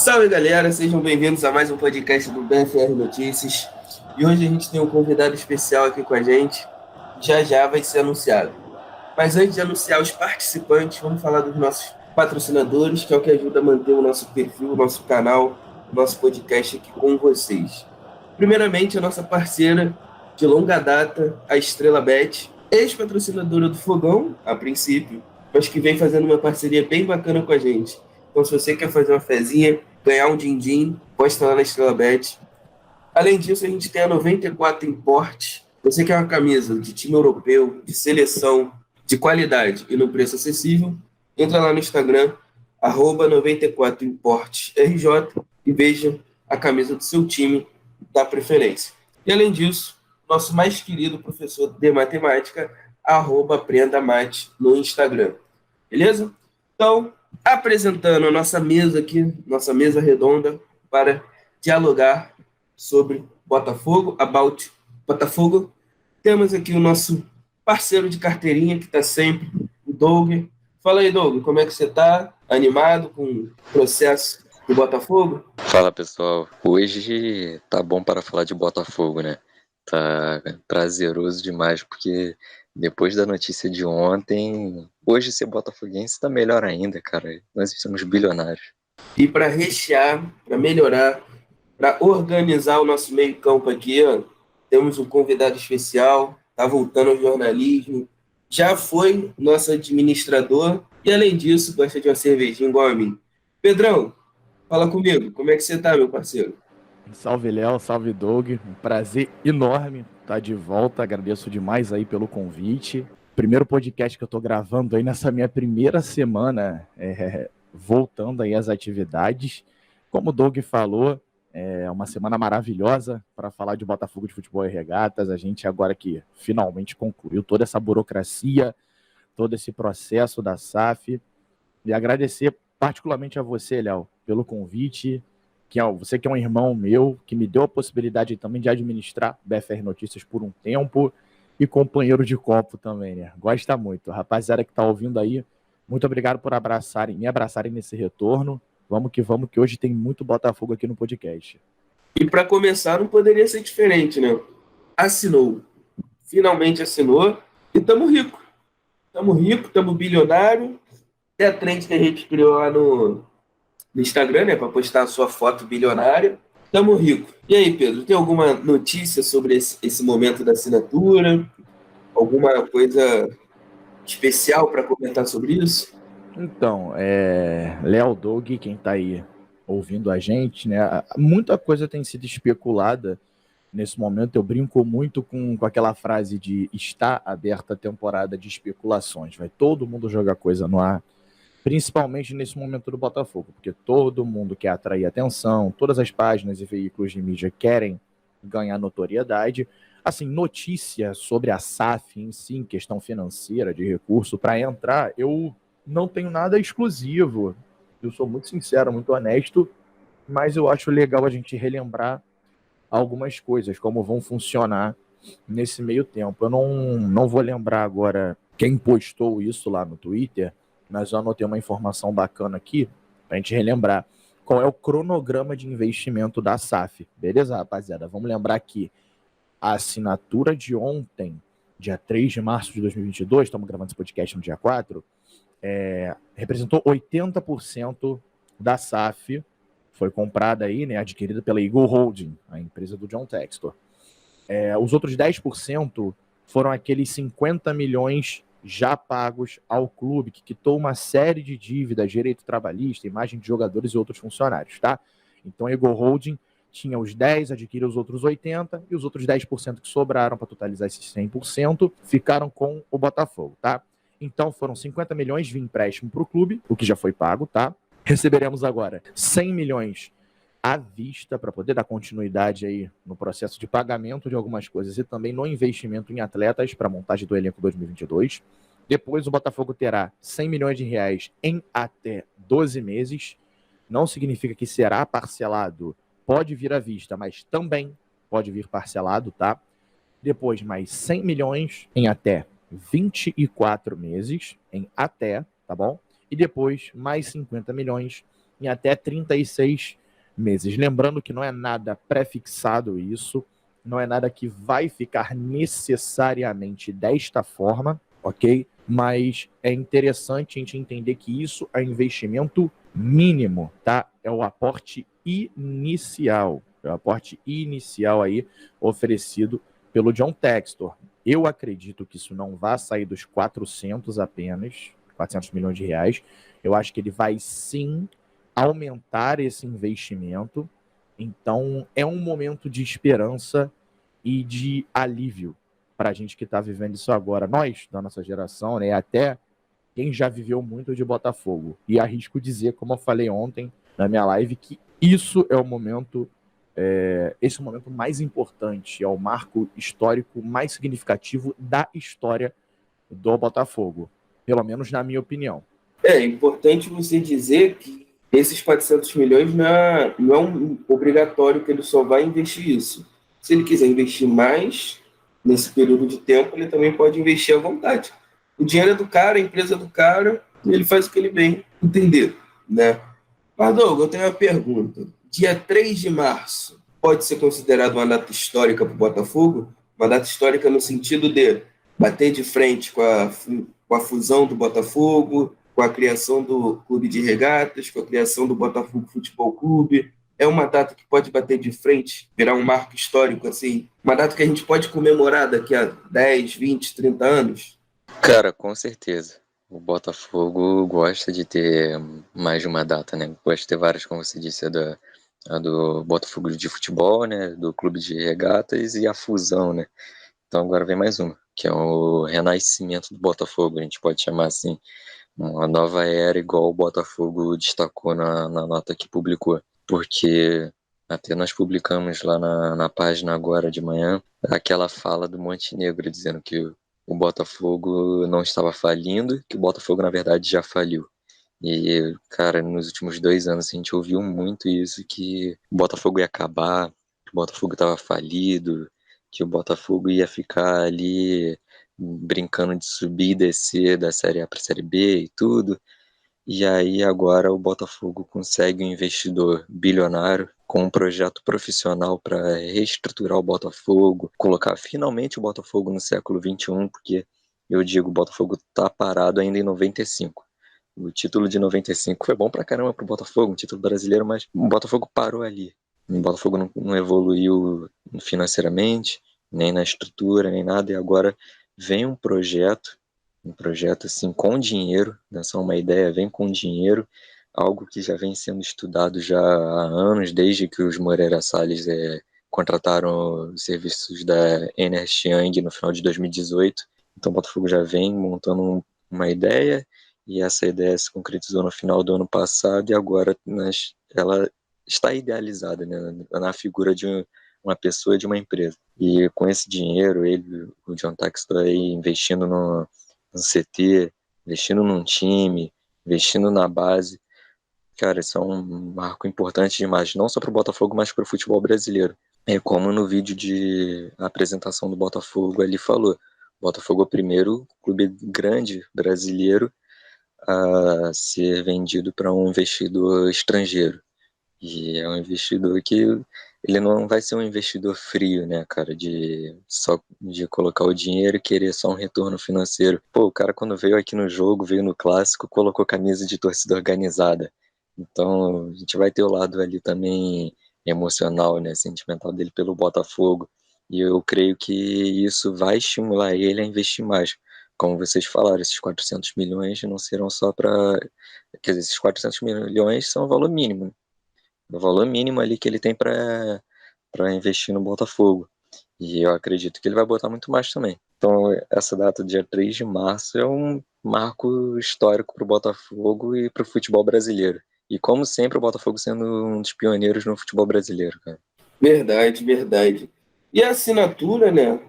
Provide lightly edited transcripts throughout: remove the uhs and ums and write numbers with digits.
Salve galera, sejam bem-vindos a mais um podcast do BFR Notícias. E hoje a gente tem um convidado especial aqui com a gente, já já vai ser anunciado. Mas antes de anunciar os participantes, vamos falar dos nossos patrocinadores, que é o que ajuda a manter o nosso perfil, o nosso canal, o nosso podcast aqui com vocês. Primeiramente, a nossa parceira de longa data, a Estrela Bet, ex-patrocinadora do Fogão, a princípio, mas que vem fazendo uma parceria bem bacana com a gente. Então, se você quer fazer uma fezinha, ganhar um din-din, posta lá na Estrela Bet. Além disso, a gente tem a 94 Import. Você quer uma camisa de time europeu, de seleção, de qualidade e no preço acessível, entra lá no Instagram, @94importrj e veja a camisa do seu time da preferência. E além disso, nosso mais querido professor de matemática, @aprendamate no Instagram. Beleza? Então, apresentando a nossa mesa aqui, nossa mesa redonda, para dialogar sobre Botafogo, about Botafogo. Temos aqui o nosso parceiro de carteirinha, que está sempre, o Doug. Fala aí, Doug, como é que você está? Animado com o processo do Botafogo? Fala pessoal, hoje tá bom para falar de Botafogo, né? Tá prazeroso demais, porque depois da notícia de ontem, hoje ser botafoguense tá melhor ainda, cara. Nós somos bilionários. E para rechear, para melhorar, para organizar o nosso meio-campo aqui, ó, temos um convidado especial, está voltando ao jornalismo, já foi nosso administrador e, além disso, gosta de uma cervejinha igual a mim. Pedrão, fala comigo, como é que você está, meu parceiro? Salve, Léo, salve, Doug. Um prazer enorme estar de volta. Agradeço demais aí pelo convite. Primeiro podcast que eu estou gravando aí nessa minha primeira semana, voltando aí às atividades. Como o Doug falou, é uma semana maravilhosa para falar de Botafogo de Futebol e Regatas. A gente agora que finalmente concluiu toda essa burocracia, todo esse processo da SAF. E agradecer particularmente a você, Léo, pelo convite. Você que é um irmão meu, que me deu a possibilidade também de administrar BFR Notícias por um tempo e companheiro de copo também, né? Gosta muito. Rapaziada que tá ouvindo aí, muito obrigado por me abraçarem nesse retorno. Vamos, que hoje tem muito Botafogo aqui no podcast. E para começar, não poderia ser diferente, né? Assinou, finalmente assinou e estamos ricos. Estamos ricos, estamos bilionários. Até a trend que a gente criou lá no Instagram, né, para postar a sua foto bilionária. Tamo rico. E aí, Pedro, tem alguma notícia sobre esse momento da assinatura? Alguma coisa especial para comentar sobre isso? Então, Léo, Doug, quem tá aí ouvindo a gente, né? Muita coisa tem sido especulada nesse momento. Eu brinco muito com aquela frase de está aberta a temporada de especulações. Vai todo mundo jogar coisa no ar. Principalmente nesse momento do Botafogo, porque todo mundo quer atrair atenção, todas as páginas e veículos de mídia querem ganhar notoriedade. Assim, notícia sobre a SAF em si, em questão financeira, de recurso para entrar, eu não tenho nada exclusivo. Eu sou muito sincero, muito honesto, mas eu acho legal a gente relembrar algumas coisas, como vão funcionar nesse meio tempo. Eu não vou lembrar agora quem postou isso lá no Twitter, mas eu anotei uma informação bacana aqui para a gente relembrar qual é o cronograma de investimento da SAF. Beleza, rapaziada? Vamos lembrar que a assinatura de ontem, dia 3 de março de 2022, estamos gravando esse podcast no dia 4, representou 80% da SAF, foi comprada aí, né, adquirida pela Eagle Holding, a empresa do John Textor. Os outros 10% foram aqueles 50 milhões já pagos ao clube, que quitou uma série de dívidas, direito trabalhista, imagem de jogadores e outros funcionários, tá? Então a Eagle Holding tinha os 10, adquiriu os outros 80, e os outros 10% que sobraram para totalizar esses 100% ficaram com o Botafogo, tá? Então foram 50 milhões de empréstimo para o clube, o que já foi pago, tá? Receberemos agora 100 milhões à vista para poder dar continuidade aí no processo de pagamento de algumas coisas e também no investimento em atletas para a montagem do elenco 2022. Depois o Botafogo terá 100 milhões de reais em até 12 meses. Não significa que será parcelado, pode vir à vista, mas também pode vir parcelado, tá? Depois mais 100 milhões em até 24 meses, tá bom? E depois mais 50 milhões em até 36 meses. Lembrando que não é nada pré-fixado isso, não é nada que vai ficar necessariamente desta forma, ok? Mas é interessante a gente entender que isso é investimento mínimo, tá? É o aporte inicial. É o aporte inicial aí oferecido pelo John Textor. Eu acredito que isso não vai sair dos 400 apenas, 400 milhões de reais. Eu acho que ele vai sim aumentar esse investimento. Então, é um momento de esperança e de alívio para a gente que está vivendo isso agora. Nós, da nossa geração, né, até quem já viveu muito de Botafogo. E arrisco dizer, como eu falei ontem na minha live, que isso é o momento, esse é o momento mais importante, é o marco histórico mais significativo da história do Botafogo, pelo menos na minha opinião. É importante você dizer que esses 400 milhões não é um obrigatório que ele só vai investir isso. Se ele quiser investir mais nesse período de tempo, ele também pode investir à vontade. O dinheiro é do cara, a empresa é do cara, e ele faz o que ele bem entender, né? Mas, Douglas, eu tenho uma pergunta. Dia 3 de março pode ser considerado uma data histórica para o Botafogo? Uma data histórica no sentido de bater de frente com a fusão do Botafogo, com a criação do Clube de Regatas, com a criação do Botafogo Futebol Clube. É uma data que pode bater de frente, virar um marco histórico, assim. Uma data que a gente pode comemorar daqui a 10, 20, 30 anos. Cara, com certeza. O Botafogo gosta de ter mais de uma data, né? Gosta de ter várias, como você disse, a do Botafogo de futebol, né? Do Clube de Regatas e a fusão, né? Então agora vem mais uma, que é o renascimento do Botafogo, a gente pode chamar assim, uma nova era igual o Botafogo destacou na nota que publicou, porque até nós publicamos lá na página agora de manhã aquela fala do Montenegro dizendo que o Botafogo não estava falindo, que o Botafogo na verdade já faliu. E, cara, nos últimos 2 anos a gente ouviu muito isso, que o Botafogo ia acabar, que o Botafogo estava falido, que o Botafogo ia ficar ali brincando de subir e descer da Série A para a Série B e tudo. E aí agora o Botafogo consegue um investidor bilionário com um projeto profissional para reestruturar o Botafogo, colocar finalmente o Botafogo no século XXI, porque eu digo, o Botafogo está parado ainda em 95. O título de 95 foi bom pra caramba pro Botafogo, um título brasileiro, mas o Botafogo parou ali. O Botafogo não evoluiu financeiramente, nem na estrutura, nem nada, e agora vem um projeto assim com dinheiro, não é só uma ideia, vem com dinheiro, algo que já vem sendo estudado já há anos, desde que os Moreira Salles contrataram os serviços da Ernst Young no final de 2018. Então o Botafogo já vem montando uma ideia, e essa ideia se concretizou no final do ano passado, e agora ela está idealizada, né, na figura de uma pessoa, de uma empresa. E com esse dinheiro, o John Textor aí investindo no CT, investindo num time, investindo na base. Cara, isso é um marco importante demais, não só para o Botafogo, mas para o futebol brasileiro. É como no vídeo de apresentação do Botafogo ele falou, o Botafogo é o primeiro clube grande brasileiro a ser vendido para um investidor estrangeiro. E é um investidor que ele não vai ser um investidor frio, né, cara, de colocar o dinheiro e querer só um retorno financeiro. Pô, o cara quando veio aqui no jogo, veio no clássico, colocou camisa de torcida organizada. Então, a gente vai ter o lado ali também emocional, né, sentimental dele pelo Botafogo. E eu creio que isso vai estimular ele a investir mais. Como vocês falaram, esses 400 milhões não serão só para... Quer dizer, esses 400 milhões são o valor mínimo, o valor mínimo ali que ele tem para investir no Botafogo. E eu acredito que ele vai botar muito mais também. Então, essa data, dia 3 de março, é um marco histórico para o Botafogo e para o futebol brasileiro. E, como sempre, o Botafogo sendo um dos pioneiros no futebol brasileiro, cara. Verdade, verdade. E a assinatura, né?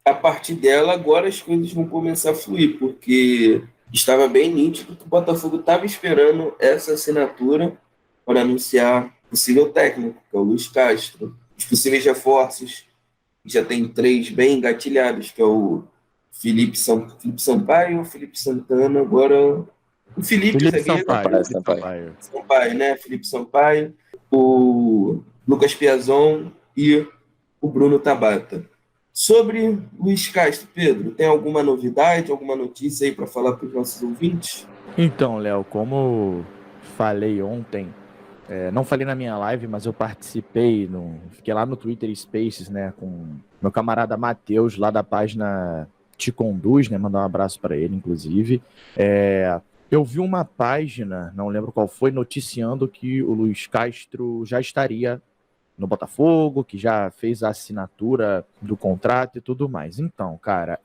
A partir dela, agora as coisas vão começar a fluir, porque estava bem nítido que o Botafogo estava esperando essa assinatura para anunciar possível técnico, que é o Luiz Castro. Os possíveis reforços, já tem 3 bem engatilhados, que é o Felipe Sampaio, o Felipe Santana, agora O Felipe zagueiro, Sampaio, né? Felipe Sampaio, o Lucas Piazon e o Bruno Tabata. Sobre Luiz Castro, Pedro, tem alguma novidade, alguma notícia aí para falar para os nossos ouvintes? Então, Léo, como falei ontem, não falei na minha live, mas eu participei, fiquei lá no Twitter Spaces, né, com meu camarada Matheus, lá da página Te Conduz, né, mandar um abraço para ele, inclusive. Eu vi uma página, não lembro qual foi, noticiando que o Luiz Castro já estaria no Botafogo, que já fez a assinatura do contrato e tudo mais. Então, cara,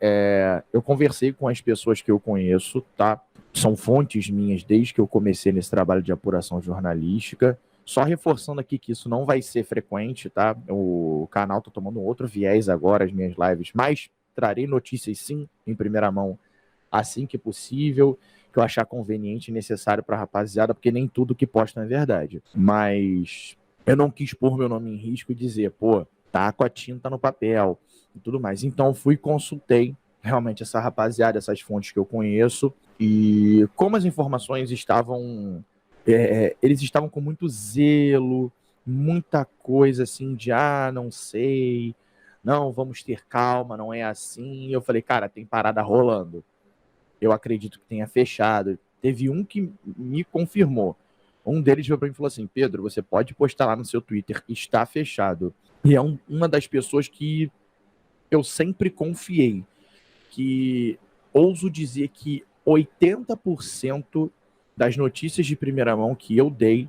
eu conversei com as pessoas que eu conheço, tá? São fontes minhas desde que eu comecei nesse trabalho de apuração jornalística. Só reforçando aqui que isso não vai ser frequente, tá? O canal tá tomando um outro viés agora, as minhas lives, mas trarei notícias sim, em primeira mão, assim que possível, que eu achar conveniente e necessário para a rapaziada, porque nem tudo que posta é verdade. Mas eu não quis pôr meu nome em risco e dizer, pô, tá com a tinta no papel e tudo mais. Então fui e consultei realmente essa rapaziada, essas fontes que eu conheço, e como as informações estavam... eles estavam com muito zelo, muita coisa assim de, não sei, não, vamos ter calma, não é assim. Eu falei, cara, tem parada rolando. Eu acredito que tenha fechado. Teve um que me confirmou. Um deles veio para mim e falou assim, Pedro, você pode postar lá no seu Twitter, está fechado. E é uma das pessoas que eu sempre confiei, que ouso dizer que 80% das notícias de primeira mão que eu dei,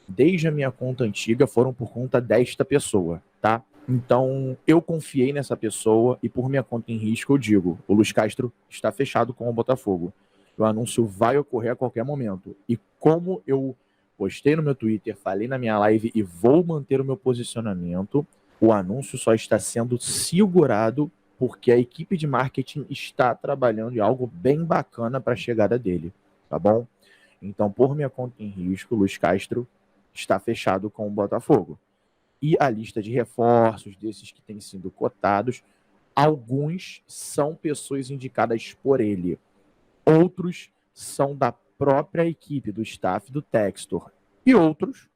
desde a minha conta antiga, foram por conta desta pessoa, tá? Então, eu confiei nessa pessoa e por minha conta em risco eu digo, o Luiz Castro está fechado com o Botafogo. O anúncio vai ocorrer a qualquer momento. E como eu postei no meu Twitter, falei na minha live e vou manter o meu posicionamento, o anúncio só está sendo segurado porque a equipe de marketing está trabalhando em algo bem bacana para a chegada dele, tá bom? Então, por minha conta em risco, o Luiz Castro está fechado com o Botafogo. E a lista de reforços desses que têm sido cotados, alguns são pessoas indicadas por ele, outros são da própria equipe, do staff do Textor, e outros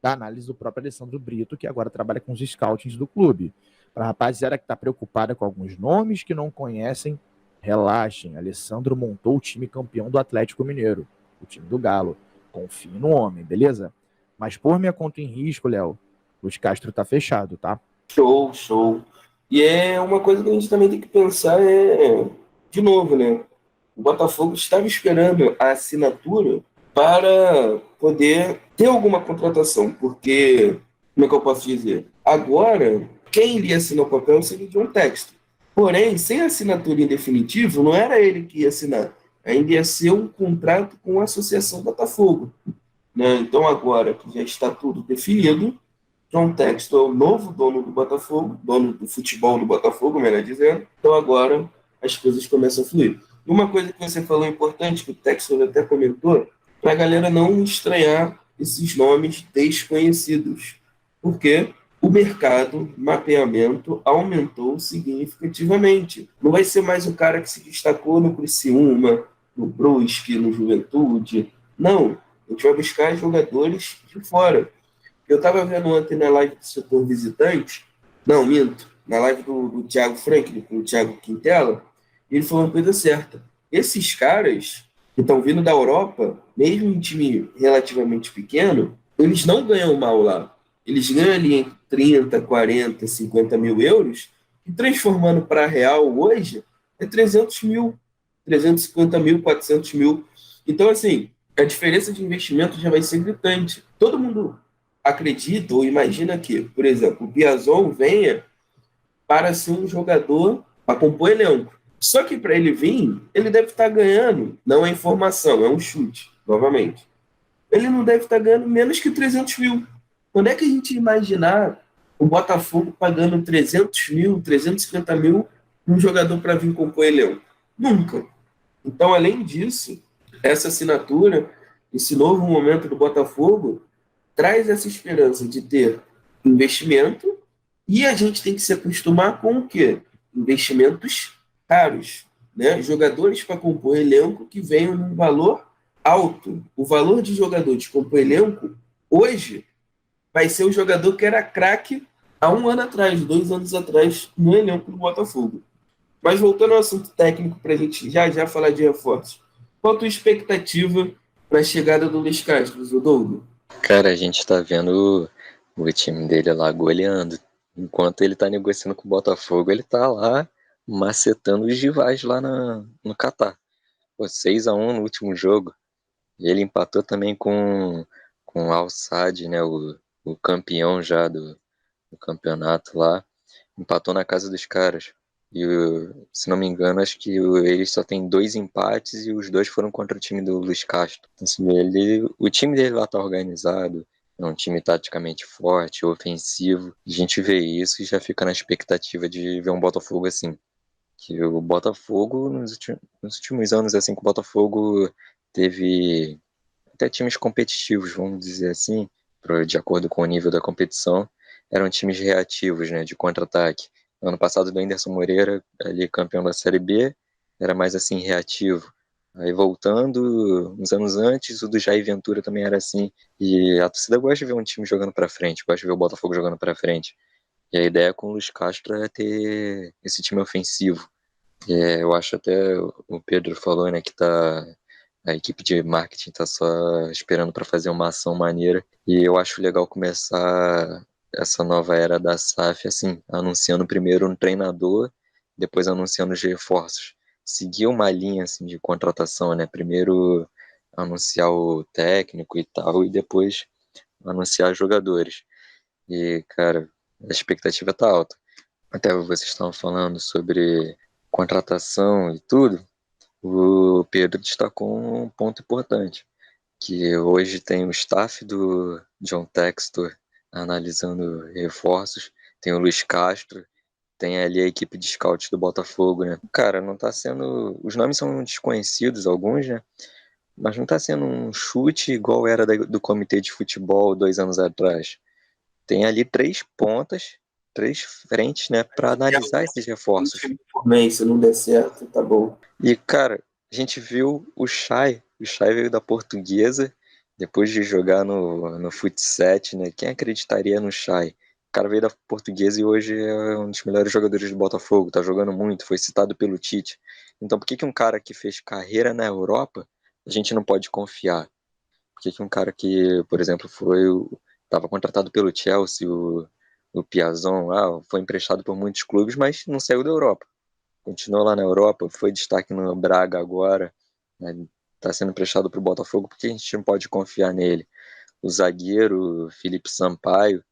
da análise do próprio Alessandro Brito, que agora trabalha com os scoutings do clube. Para a rapaziada que está preocupada com alguns nomes que não conhecem, relaxem. Alessandro montou o time campeão do Atlético Mineiro, o time do Galo. Confie no homem, beleza? Mas por minha conta em risco, Léo, Luiz Castro tá fechado, tá? Show. E é uma coisa que a gente também tem que pensar de novo, né? O Botafogo estava esperando a assinatura para poder ter alguma contratação, porque, como é que eu posso dizer? Agora, quem iria assinar o papel seria de um texto. Porém, sem assinatura em definitivo, não era ele que ia assinar. Ainda ia ser um contrato com a Associação Botafogo, né? Então, agora que já está tudo definido, John Textor é o novo dono do Botafogo, dono do futebol do Botafogo, melhor dizendo. Então agora as coisas começam a fluir. Uma coisa que você falou importante, que o Textor até comentou, para a galera não estranhar esses nomes desconhecidos. Porque o mercado, mapeamento, aumentou significativamente. Não vai ser mais o cara que se destacou no Criciúma, no Brusque, no Juventude. Não, a gente vai buscar jogadores de fora. Eu estava vendo ontem na live do setor visitante, não, minto, na live do Thiago Franklin, com o Thiago Quintela, ele falou uma coisa certa. Esses caras que estão vindo da Europa, mesmo em time relativamente pequeno, eles não ganham mal lá. Eles ganham ali entre 30, 40, 50 mil euros, e transformando para real hoje, é 300 mil, 350 mil, 400 mil. Então, assim, a diferença de investimento já vai ser gritante. Todo mundo acredita ou imagina que, por exemplo, o Piazon venha para ser um jogador para compor elenco. Só que para ele vir, ele deve estar ganhando, não é informação, é um chute, novamente. Ele não deve estar ganhando menos que 300 mil. Quando é que a gente ia imaginar o Botafogo pagando 300 mil, 350 mil num jogador para vir compor elenco? Nunca. Então, além disso, essa assinatura, esse novo momento do Botafogo, traz essa esperança de ter investimento e a gente tem que se acostumar com o quê? Investimentos caros, né? Jogadores para compor elenco que venham num valor alto o valor de jogadores como o elenco, hoje vai ser o jogador que era craque há um ano atrás, 2 anos atrás, no elenco do Botafogo. Mas voltando ao assunto técnico, para a gente já falar de reforços, qual a tua expectativa para a chegada do Luiz Castro, Douglas? Cara, a gente tá vendo o time dele lá goleando. Enquanto ele tá negociando com o Botafogo, ele tá lá macetando os rivais lá no Catar. Pô, 6-1 no último jogo. E ele empatou também com o Al Sadd, né, o campeão já do campeonato lá. Empatou na casa dos caras. E, se não me engano, acho que eles só tem 2 empates e os 2 foram contra o time do Luiz Castro. Então, assim, o time dele lá tá organizado, é um time taticamente forte, ofensivo. A gente vê isso e já fica na expectativa de ver um Botafogo assim. Que o Botafogo, nos últimos anos, assim, que o Botafogo teve até times competitivos, vamos dizer assim, de acordo com o nível da competição, eram times reativos, né, de contra-ataque. Ano passado, do Anderson Moreira, ali campeão da Série B, era mais assim, reativo. Aí voltando, uns anos antes, o do Jair Ventura também era assim. E a torcida gosta de ver um time jogando para frente, gosta de ver o Botafogo jogando para frente. E a ideia com o Luiz Castro é ter esse time ofensivo. Eu acho até o Pedro falou, né, que a equipe de marketing tá só esperando para fazer uma ação maneira. E eu acho legal começar essa nova era da SAF assim, anunciando primeiro um treinador, depois anunciando os reforços. Seguir uma linha assim de contratação, né? Primeiro anunciar o técnico e tal, e depois anunciar os jogadores. E, cara, a expectativa tá alta. Até vocês estavam falando sobre contratação e tudo, o Pedro destacou um ponto importante, que hoje tem o staff do John Textor analisando reforços, tem o Luiz Castro, tem ali a equipe de scout do Botafogo, né? Cara, não tá sendo... Os nomes são desconhecidos, alguns, né? Mas não tá sendo um chute igual era do comitê de futebol 2 anos atrás. Tem ali 3 pontas, 3 frentes, né, para analisar esses reforços. Se não der certo, tá bom. E, cara, a gente viu o Chay veio da Portuguesa, depois de jogar no futsal, né? Quem acreditaria no Chay? O cara veio da Portuguesa e hoje é um dos melhores jogadores do Botafogo, tá jogando muito, foi citado pelo Tite. Então por que um cara que fez carreira na Europa, a gente não pode confiar? Por que um cara que, por exemplo, estava contratado pelo Chelsea, o Piazon, foi emprestado por muitos clubes, mas não saiu da Europa? Continuou lá na Europa, foi destaque no Braga agora, né? Tá sendo emprestado para o Botafogo, porque a gente não pode confiar nele. O zagueiro Felipe Sampaio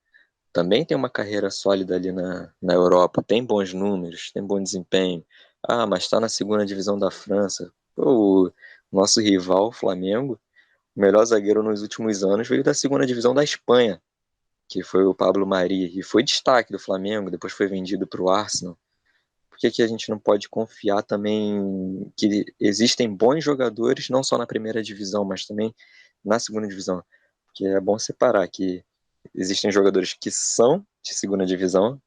também tem uma carreira sólida ali na Europa, tem bons números, tem bom desempenho. Mas está na segunda divisão da França. Pô, o nosso rival, o Flamengo, o melhor zagueiro nos últimos anos, veio da segunda divisão da Espanha, que foi o Pablo Mari, e foi destaque do Flamengo, depois foi vendido para o Arsenal. Por que a gente não pode confiar também que existem bons jogadores, não só na primeira divisão, mas também na segunda divisão? Porque é bom separar que existem jogadores que são de segunda divisão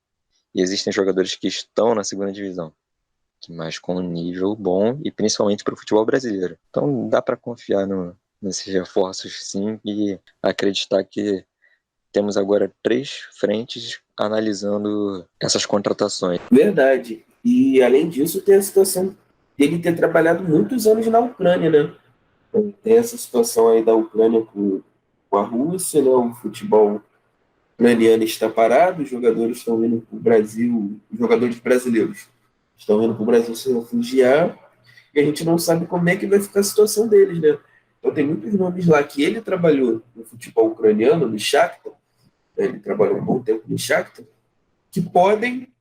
e existem jogadores que estão na segunda divisão, mas com um nível bom e principalmente para o futebol brasileiro. Então dá para confiar nesses reforços sim e acreditar que temos agora 3 frentes analisando essas contratações. Verdade. E, além disso, tem a situação dele ter trabalhado muitos anos na Ucrânia, né? Tem essa situação aí da Ucrânia com a Rússia, né? O futebol ucraniano está parado, os jogadores estão indo para o Brasil, os jogadores brasileiros estão indo para o Brasil se refugiar, e a gente não sabe como é que vai ficar a situação deles, né? Então tem muitos nomes lá que ele trabalhou no futebol ucraniano, no Shakhtar, né? Ele trabalhou um bom tempo no Shakhtar, que podem,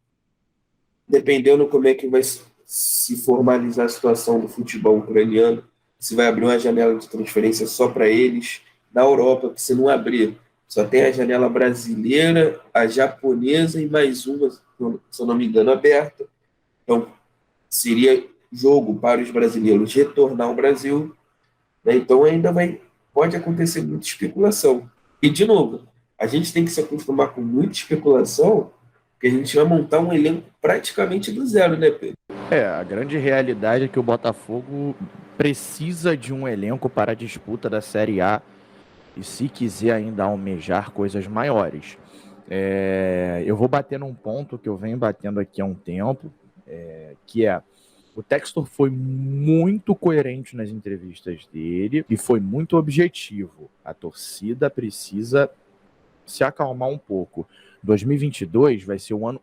dependendo como é que vai se formalizar a situação do futebol ucraniano, se vai abrir uma janela de transferência só para eles, na Europa, que se não abrir, só tem a janela brasileira, a japonesa e mais uma, se eu não me engano, aberta. Então, seria jogo para os brasileiros retornar ao Brasil, né? Então pode acontecer muita especulação. E, de novo, a gente tem que se acostumar com muita especulação, porque a gente vai montar um elenco praticamente do zero, né, Pedro? A grande realidade é que o Botafogo precisa de um elenco para a disputa da Série A e se quiser ainda almejar coisas maiores. Eu vou bater num ponto que eu venho batendo aqui há um tempo, que é o Textor foi muito coerente nas entrevistas dele e foi muito objetivo. A torcida precisa se acalmar um pouco. 2022 vai ser o ano,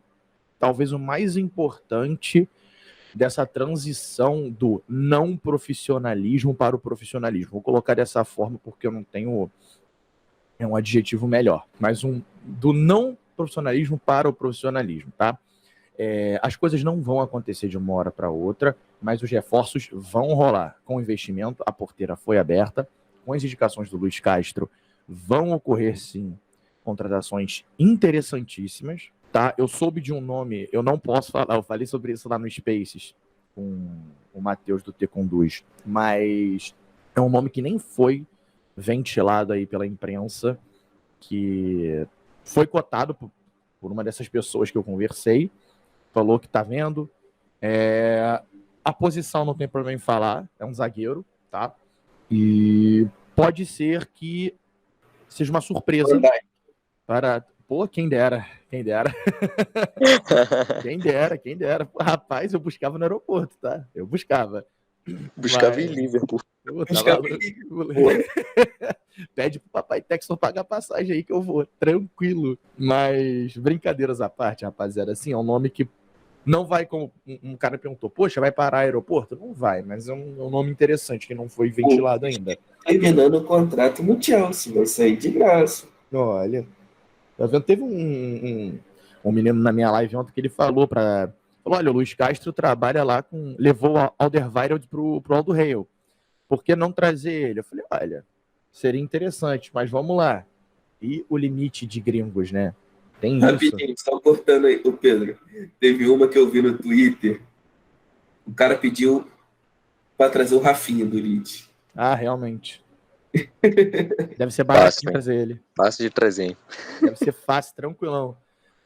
talvez o mais importante dessa transição do não profissionalismo para o profissionalismo. Vou colocar dessa forma porque eu não tenho um adjetivo melhor, mas do não profissionalismo para o profissionalismo, tá? As coisas não vão acontecer de uma hora para outra, mas os reforços vão rolar. Com o investimento, a porteira foi aberta. Com as indicações do Luiz Castro, vão ocorrer, sim, contratações interessantíssimas. Tá? Eu soube de um nome, eu não posso falar, eu falei sobre isso lá no Spaces, com o Matheus do T-Conduz, mas é um nome que nem foi ventilado aí pela imprensa, que foi cotado por uma dessas pessoas que eu conversei, falou que tá vendo. A posição não tem problema em falar, é um zagueiro, tá? E pode ser que seja uma surpresa para... Pô, quem dera. Quem dera. Pô, rapaz, eu buscava no aeroporto, tá? Eu buscava. Buscava em Liverpool. Pede pro papai Textor pagar a passagem aí que eu vou, tranquilo. Mas, brincadeiras à parte, rapaziada, assim, é um nome que não vai, como um cara perguntou, poxa, vai parar aeroporto? Não vai, mas é um nome interessante que não foi ventilado ainda. Terminando o contrato no Chelsea, vai sair de graça. Olha, tá vendo? Teve um menino na minha live ontem que ele falou, olha, o Luiz Castro trabalha lá levou o Alderweireld pro Aldo Rail. Por que não trazer ele? Eu falei, olha, seria interessante, mas vamos lá. E o limite de gringos, né? Tem rapidinho, só cortando aí, o Pedro. Teve uma que eu vi no Twitter. O cara pediu para trazer o Rafinha do Leeds. Ah, realmente. Deve ser baratinho trazer ele. Fácil de trazer, hein? Deve ser fácil, tranquilão.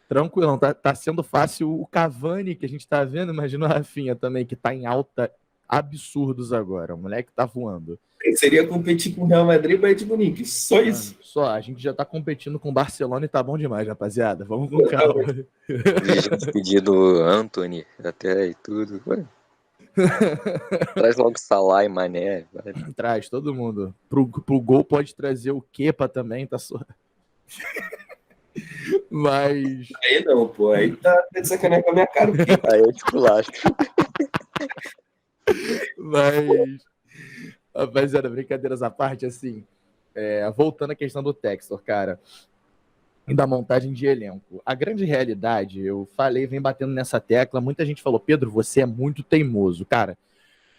Tranquilão. Tá sendo fácil o Cavani, que a gente tá vendo. Imagina o Rafinha também, que tá em alta absurdos agora. O moleque tá voando. Seria competir com o Real Madrid e Bayern de Munique. Só isso. Só, a gente já tá competindo com o Barcelona e tá bom demais, rapaziada. Vamos com calma. E a gente pedindo Anthony até e tudo. Traz logo Salah e Mané. Traz todo mundo. Pro gol pode trazer o Kepa também, tá só. Mas. Aí não, pô. Aí tá de sacanagem com a minha cara. Aí eu esculacho. Mas. Rapaziada, brincadeiras à parte, assim. Voltando à questão do Textor, cara. E da montagem de elenco. A grande realidade, eu falei, vem batendo nessa tecla. Muita gente falou, Pedro, você é muito teimoso. Cara,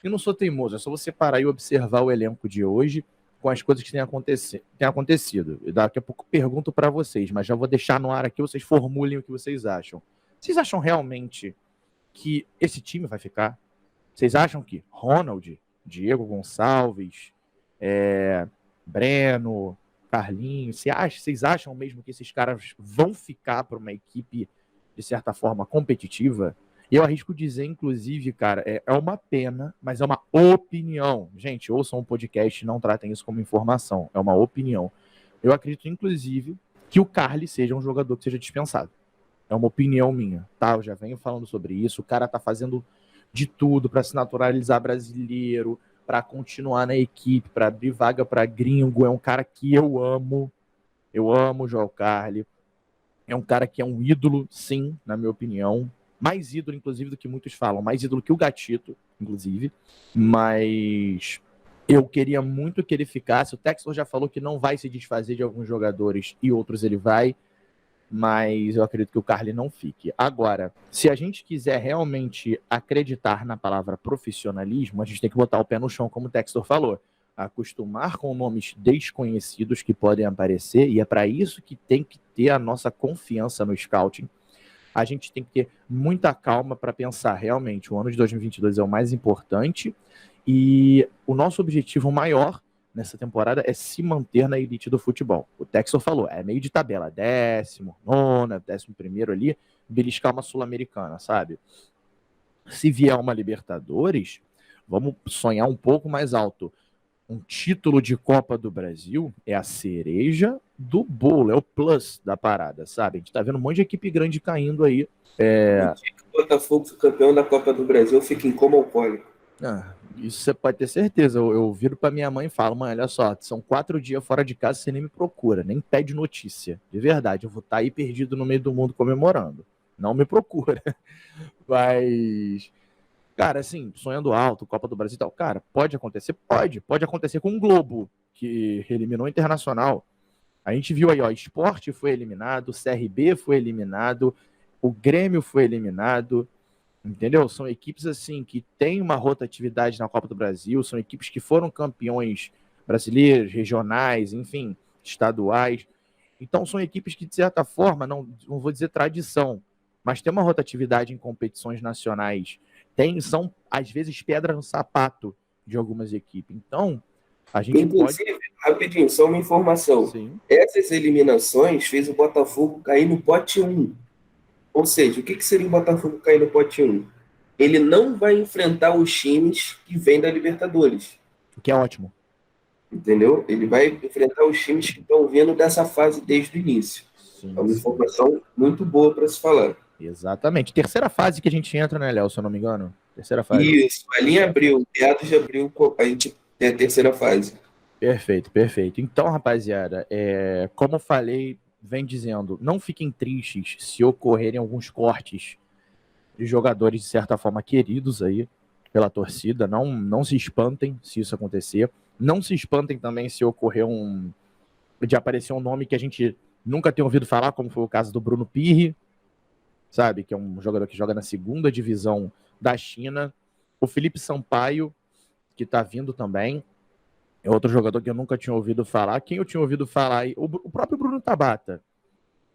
eu não sou teimoso, é só você parar e observar o elenco de hoje com as coisas que têm acontecido. E daqui a pouco eu pergunto para vocês, mas já vou deixar no ar aqui, vocês formulem o que vocês acham. Vocês acham realmente que esse time vai ficar? Vocês acham que Ronald, Diego Gonçalves, Breno, Carlinhos, vocês acham mesmo que esses caras vão ficar para uma equipe, de certa forma, competitiva? Eu arrisco dizer, inclusive, cara, é uma pena, mas é uma opinião. Gente, ouçam um podcast, não tratem isso como informação. É uma opinião. Eu acredito, inclusive, que o Carly seja um jogador que seja dispensado. É uma opinião minha, tá? Eu já venho falando sobre isso. O cara tá fazendo de tudo para se naturalizar brasileiro, para continuar na equipe, para abrir vaga para gringo. É um cara que eu amo. Eu amo o João Carly. É um cara que é um ídolo, sim, na minha opinião. Mais ídolo, inclusive, do que muitos falam. Mais ídolo que o Gatito, inclusive. Mas eu queria muito que ele ficasse. O Textor já falou que não vai se desfazer de alguns jogadores e outros ele vai. Mas eu acredito que o Carly não fique. Agora, se a gente quiser realmente acreditar na palavra profissionalismo, a gente tem que botar o pé no chão, como o Textor falou. Acostumar com nomes desconhecidos que podem aparecer, e é para isso que tem que ter a nossa confiança no scouting. A gente tem que ter muita calma para pensar, realmente, o ano de 2022 é o mais importante, e o nosso objetivo maior nessa temporada é se manter na elite do futebol. O Textor falou, é meio de tabela, 10º, 11º ali, beliscar uma Sul-Americana, sabe? Se vier uma Libertadores, Vamos sonhar um pouco mais alto. Um título de Copa do Brasil é a cereja do bolo, é o plus da parada, sabe? A gente tá vendo um monte de equipe grande caindo aí. O dia que o Botafogo for campeão da Copa do Brasil, fica em coma alcoólico. Isso você pode ter certeza. Eu viro pra minha mãe e falo, mãe, olha só, são 4 dias fora de casa, você nem me procura, nem pede notícia. De verdade, eu vou estar aí perdido no meio do mundo comemorando. Não me procura. Mas, cara, assim, sonhando alto, Copa do Brasil e tal, cara, pode acontecer? Pode acontecer com o Globo, que eliminou o Internacional. A gente viu aí, ó, Sport foi eliminado, CRB foi eliminado, o Grêmio foi eliminado, entendeu? São equipes, assim, que têm uma rotatividade na Copa do Brasil, são equipes que foram campeões brasileiros, regionais, enfim, estaduais. Então, são equipes que, de certa forma, não vou dizer tradição, mas tem uma rotatividade em competições nacionais. São, às vezes, pedra no sapato de algumas equipes. Então, a gente Inclusive, rapidinho, só uma informação. Sim. Essas eliminações fez o Botafogo cair no pote 1. Ou seja, o que seria o Botafogo cair no pote 1? Ele não vai enfrentar os times que vêm da Libertadores. O que é ótimo. Entendeu? Ele vai enfrentar os times que estão vindo dessa fase desde o início. Sim, é uma informação muito boa para se falar. Exatamente. Terceira fase que a gente entra, né, Léo, se eu não me engano? Terceira fase. Isso, ali em abril, meados de abril, a gente tem a terceira fase. Perfeito, perfeito. Então, rapaziada, como eu falei, vem dizendo, não fiquem tristes se ocorrerem alguns cortes de jogadores, de certa forma, queridos aí pela torcida. Não se espantem se isso acontecer. Não se espantem também se ocorrer de aparecer um nome que a gente nunca tem ouvido falar, como foi o caso do Bruno Pirri, sabe? Que é um jogador que joga na segunda divisão da China. O Felipe Sampaio, que tá vindo também. É outro jogador que eu nunca tinha ouvido falar. Quem eu tinha ouvido falar? O próprio Bruno Tabata.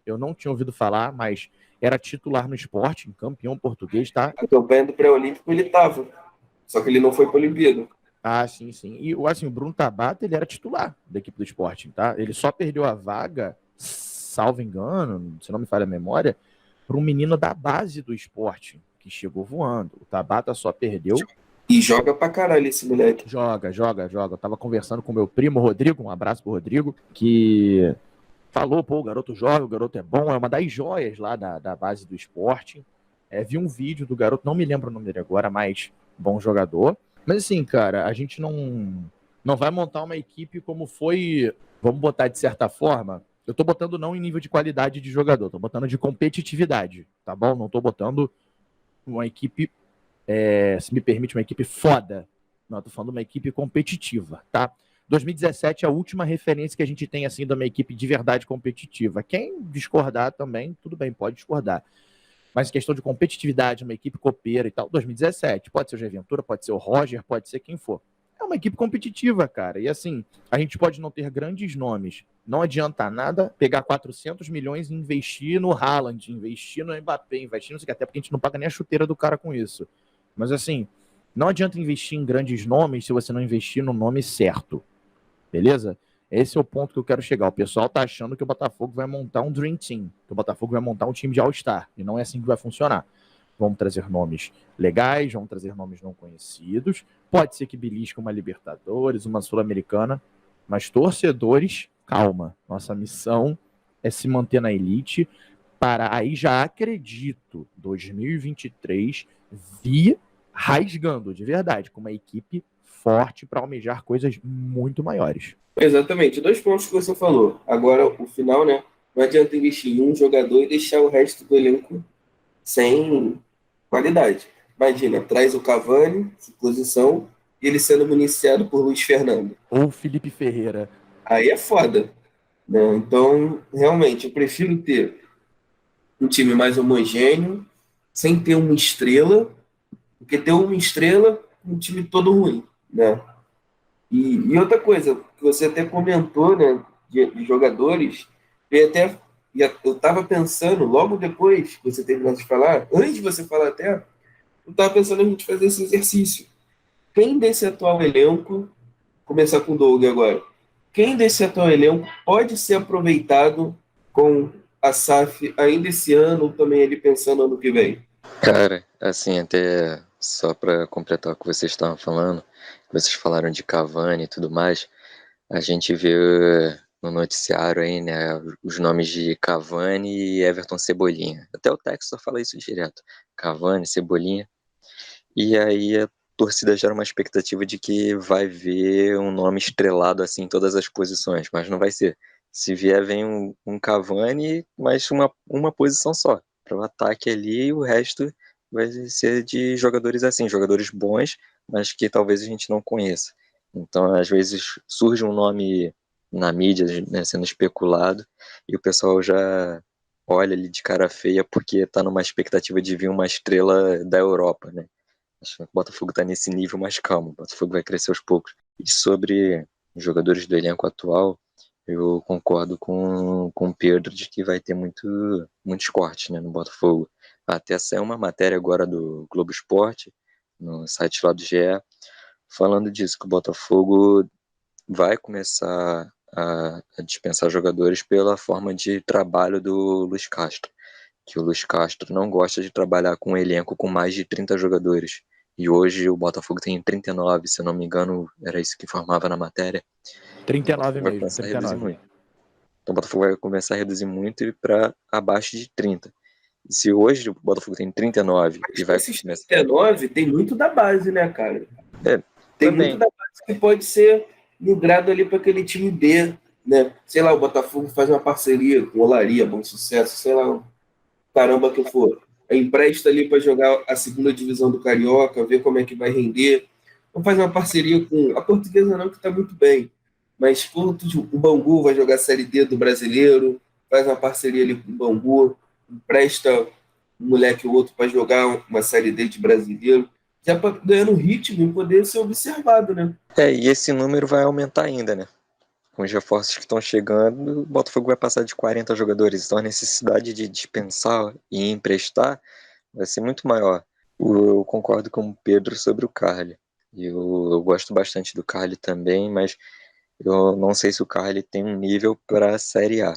Eu não tinha ouvido falar, mas era titular no Sport, campeão português, tá? A campanha do pré-olímpico ele tava. Só que ele não foi para a Olimpíada. Ah, sim, sim. E assim, o Bruno Tabata, ele era titular da equipe do Sporting, tá? Ele só perdeu a vaga, salvo engano, se não me falha a memória, para um menino da base do Sporting, que chegou voando. O Tabata só perdeu. E joga pra caralho esse moleque. Joga. Eu tava conversando com meu primo Rodrigo, um abraço pro Rodrigo, que falou, pô, o garoto joga, o garoto é bom, é uma das joias lá da base do Sporting. Vi um vídeo do garoto, não me lembro o nome dele agora, mas bom jogador. Mas assim, cara, a gente não vai montar uma equipe como foi, vamos botar de certa forma, eu tô botando não em nível de qualidade de jogador, tô botando de competitividade, tá bom? Não tô botando uma equipe, se me permite, uma equipe foda. Não, tô falando uma equipe competitiva, tá? 2017 é a última referência que a gente tem, assim, de uma equipe de verdade competitiva. Quem discordar também, tudo bem, pode discordar. Mas questão de competitividade, uma equipe copeira e tal, 2017. Pode ser o Jair Ventura, pode ser o Roger, pode ser quem for. É uma equipe competitiva, cara. E assim, a gente pode não ter grandes nomes. Não adianta nada pegar 400 milhões e investir no Haaland, investir no Mbappé, investir no sei que, até porque a gente não paga nem a chuteira do cara com isso. Mas assim, não adianta investir em grandes nomes se você não investir no nome certo. Beleza? Esse é o ponto que eu quero chegar. O pessoal tá achando que o Botafogo vai montar um Dream Team, que o Botafogo vai montar um time de All-Star, e não é assim que vai funcionar. Vamos trazer nomes legais, vamos trazer nomes não conhecidos, pode ser que belisque uma Libertadores, uma Sul-Americana, mas torcedores, calma, nossa missão é se manter na elite para aí já acredito, 2023, vir rasgando de verdade, com uma equipe forte para almejar coisas muito maiores. Exatamente, 2 pontos que você falou. Agora, o final, né? Não adianta investir em um jogador e deixar o resto do elenco sem qualidade. Imagina, traz o Cavani, posição, e ele sendo municiado por Luiz Fernando. Ou Felipe Ferreira. Aí é foda. Né? Então, realmente, eu prefiro ter um time mais homogêneo, sem ter uma estrela, do que ter uma estrela um time todo ruim, né? E outra coisa, que você até comentou, né, de jogadores, eu estava pensando, logo depois que você terminou de falar, antes de você falar até, eu estava pensando em a gente fazer esse exercício. Quem desse atual elenco, começar com o Doug agora, quem desse atual elenco pode ser aproveitado com a SAF ainda esse ano, ou também ele pensando ano que vem? Cara, assim, até só para completar o que vocês estavam falando, que vocês falaram de Cavani e tudo mais, a gente vê no noticiário aí, né, os nomes de Cavani e Everton Cebolinha. Até o Textor fala isso direto. Cavani, Cebolinha. E aí a torcida gera uma expectativa de que vai ver um nome estrelado assim em todas as posições, mas não vai ser. Se vier, vem um Cavani, mas uma posição só, para o ataque ali, e o resto vai ser de jogadores assim, jogadores bons, mas que talvez a gente não conheça. Então, às vezes, surge um nome na mídia, né, sendo especulado, e o pessoal já olha ali de cara feia porque está numa expectativa de vir uma estrela da Europa, né? Acho que o Botafogo está nesse nível mais calmo. O Botafogo vai crescer aos poucos. E sobre os jogadores do elenco atual, eu concordo com o Pedro de que vai ter muitos cortes, né, no Botafogo. Até saiu uma matéria agora do Globo Esporte, no site lá do GE, falando disso, que o Botafogo vai começar a dispensar jogadores pela forma de trabalho do Luiz Castro, que o Luiz Castro não gosta de trabalhar com um elenco com mais de 30 jogadores. E hoje o Botafogo tem 39, se eu não me engano, era isso que informava na matéria. 39 Vai mesmo, começar a reduzir 39. muito. Então o Botafogo vai começar a reduzir muito e para abaixo de 30. E se hoje o Botafogo tem 39 e vai Esses começar... 39 tem muito da base, né, cara? Tem também. muito da base que pode ser migrado ali para aquele time B, né? Sei lá, o Botafogo faz uma parceria com o Olaria, Bom Sucesso, sei lá, caramba que for. Empresta ali para jogar a segunda divisão do Carioca, ver como é que vai render. Vamos fazer uma parceria com a Portuguesa não, que está muito bem. Mas o Bangu vai jogar a Série D do Brasileiro, faz uma parceria ali com o Bangu, empresta um moleque ou outro para jogar uma Série D de Brasileiro, já para ganhando ritmo e poder ser observado, né? E esse número vai aumentar ainda, né? Com os reforços que estão chegando, o Botafogo vai passar de 40 jogadores. Então a necessidade de dispensar e emprestar vai ser muito maior. Eu concordo com o Pedro sobre o Carly. Eu gosto bastante do Carly também, mas eu não sei se o Carly tem um nível para a Série A.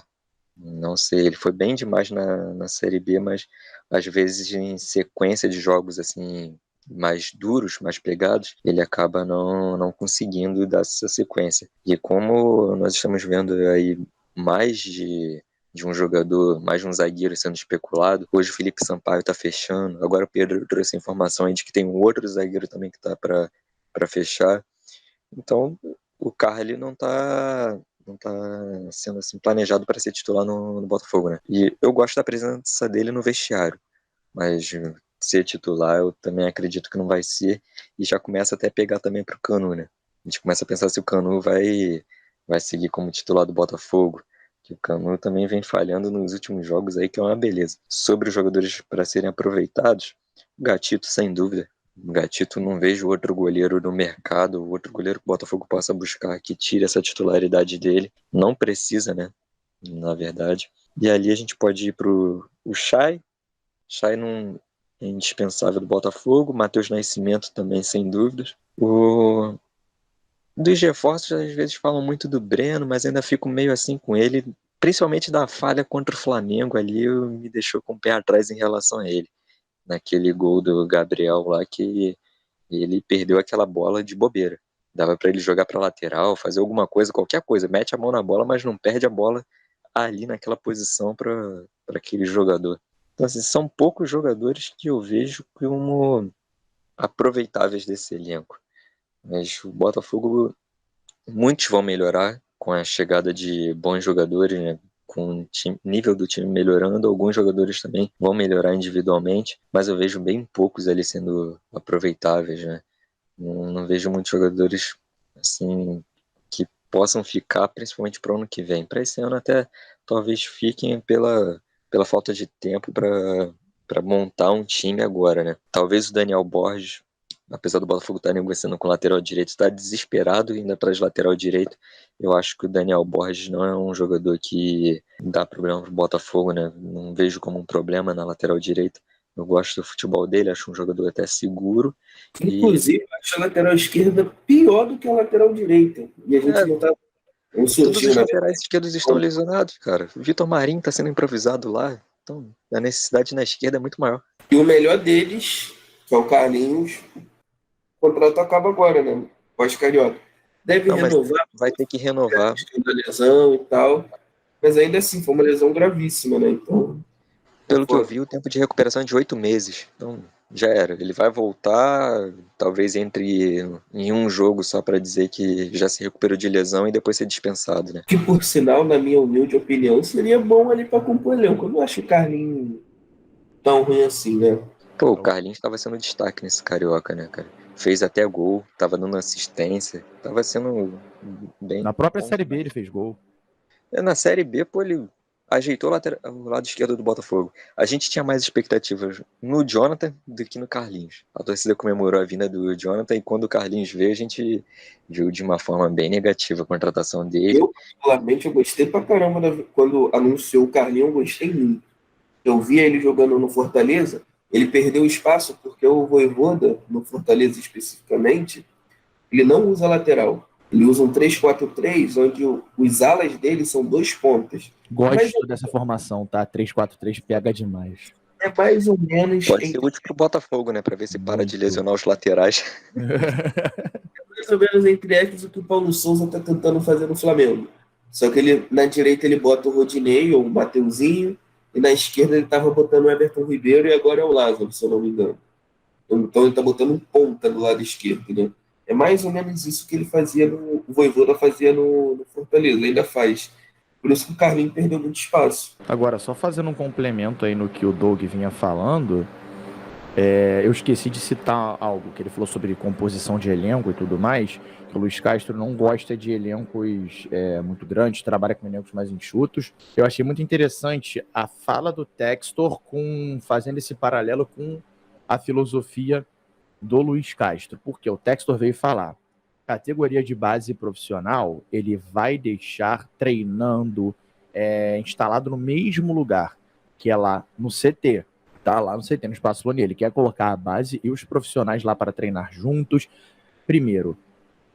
Não sei, ele foi bem demais na Série B, mas às vezes em sequência de jogos assim mais duros, mais pegados, ele acaba não conseguindo dar essa sequência. E como nós estamos vendo aí mais de um jogador, mais de um zagueiro sendo especulado, hoje o Felipe Sampaio está fechando, agora o Pedro trouxe a informação aí de que tem um outro zagueiro também que está para fechar. Então o Carly não tá sendo assim planejado para ser titular no Botafogo, né? E eu gosto da presença dele no vestiário, mas ser titular eu também acredito que não vai ser, e já começa até a pegar também pro Canu, né? A gente começa a pensar se o Canu vai seguir como titular do Botafogo, que o Canu também vem falhando nos últimos jogos aí, que é uma beleza. Sobre os jogadores para serem aproveitados, o Gatito, sem dúvida. O Gatito, não vejo outro goleiro no mercado, outro goleiro que o Botafogo possa buscar que tire essa titularidade dele. Não precisa, né? Na verdade. E ali a gente pode ir pro o Chay. Chay não é indispensável do Botafogo. Matheus Nascimento também, sem dúvidas. Dos reforços, às vezes falam muito do Breno, mas ainda fico meio assim com ele. Principalmente da falha contra o Flamengo ali, me deixou com o pé atrás em relação a ele. Naquele gol do Gabriel lá, que ele perdeu aquela bola de bobeira. Dava para ele jogar para lateral, fazer alguma coisa, qualquer coisa. Mete a mão na bola, mas não perde a bola ali naquela posição para aquele jogador. Então, assim, são poucos jogadores que eu vejo como aproveitáveis desse elenco. Mas o Botafogo, muitos vão melhorar com a chegada de bons jogadores, né? Com o nível do time melhorando, alguns jogadores também vão melhorar individualmente, mas eu vejo bem poucos ali sendo aproveitáveis, né? Não vejo muitos jogadores assim que possam ficar, principalmente para o ano que vem. Para esse ano até talvez fiquem pela falta de tempo para montar um time agora, né? Talvez o Daniel Borges, apesar do Botafogo estar negociando com o lateral direito, está desesperado indo atrás do lateral direito. Eu acho que o Daniel Borges não é um jogador que dá problema para o Botafogo, né? Não vejo como um problema na lateral direita. Eu gosto do futebol dele, acho um jogador até seguro. Inclusive, acho a lateral esquerda pior do que a lateral direita. E a gente não tá. Não Todos surgiu, os na laterais esquerdos estão lesionados, cara. O Vitor Marinho está sendo improvisado lá. Então, a necessidade na esquerda é muito maior. E o melhor deles que é o Carlinhos. O contrato acaba agora, né? Pós-Carioca. Deve Não, mas renovar, vai ter que a renovar. questão da lesão e tal. Mas ainda assim, foi uma lesão gravíssima, né? Então, é Pelo que eu foda. vi, o tempo de recuperação é de 8 meses. Então, já era. Ele vai voltar, talvez entre em um jogo só para dizer que já se recuperou de lesão e depois ser dispensado, né? Que, por sinal, na minha humilde opinião, seria bom ali para compor elenco. Eu não acho o Carlinhos tão ruim assim, né? Pô, o Carlinhos estava sendo destaque nesse Carioca, né, cara? Fez até gol, tava dando assistência, tava sendo bem Na própria Série B ele constante. fez gol. Na Série B, pô, ele ajeitou o lado esquerdo do Botafogo. A gente tinha mais expectativas no Jonathan do que no Carlinhos. A torcida comemorou a vinda do Jonathan e quando o Carlinhos veio, a gente viu de uma forma bem negativa a contratação dele. Eu, particularmente, eu gostei pra caramba quando anunciou o Carlinhos, eu gostei muito. Eu via ele jogando no Fortaleza, ele perdeu espaço porque o Vojvoda, no Fortaleza especificamente, ele não usa lateral. Ele usa um 3-4-3, onde os alas dele são dois pontas. É mais, Gosto dessa formação, tá? 3-4-3 pega demais. é mais ou menos Pode ser entre, útil pro Botafogo, né? Pra ver se para de Muito. lesionar os laterais. mais ou menos entre aspas o que o Paulo Souza está tentando fazer no Flamengo. Só que ele, na direita ele bota o Rodinei ou o Mateuzinho, e na esquerda ele estava botando o Everton Ribeiro e agora é o Lázaro, se eu não me engano. Então ele está botando um ponta do lado esquerdo, né? É mais ou menos isso que ele fazia o Vojvoda fazia no Fortaleza, ainda faz. Por isso que o Carlinhos perdeu muito espaço. Agora, só fazendo um complemento aí no que o Doug vinha falando, eu esqueci de citar algo que ele falou sobre composição de elenco e tudo mais, que o Luiz Castro não gosta de elencos muito grandes, trabalha com elencos mais enxutos. Eu achei muito interessante a fala do Textor fazendo esse paralelo com a filosofia do Luiz Castro, porque o Textor veio falar, categoria de base profissional, ele vai deixar treinando, instalado no mesmo lugar, que é lá no CT, tá? Lá no CT, no Espaço Loni. Ele quer colocar a base e os profissionais lá para treinar juntos. Primeiro,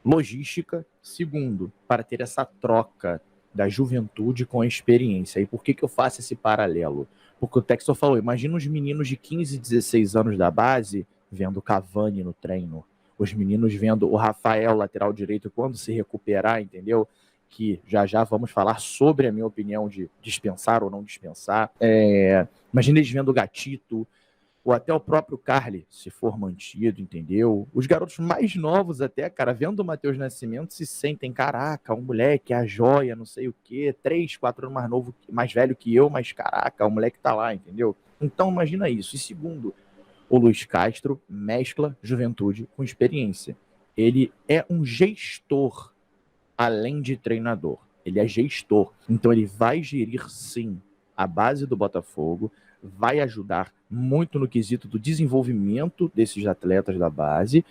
logística. Segundo, para ter essa troca da juventude com a experiência. E por que eu faço esse paralelo? Porque o Textor falou, imagina os meninos de 15, 16 anos da base vendo o Cavani no treino, os meninos vendo o Rafael, lateral direito, quando se recuperar, entendeu? Que já vamos falar sobre a minha opinião de dispensar ou não dispensar. Imagina eles vendo o Gatito, ou até o próprio Carly, se for mantido, entendeu? Os garotos mais novos até, cara, vendo o Matheus Nascimento, se sentem, caraca, um moleque, a joia, não sei o quê, 3, 4 anos mais novo, mais velho que eu, mas caraca, o moleque tá lá, entendeu? Então imagina isso. E segundo, o Luiz Castro mescla juventude com experiência. Ele é um gestor, além de treinador. Ele é gestor. Então ele vai gerir, sim, a base do Botafogo, vai ajudar muito no quesito do desenvolvimento desses atletas da base,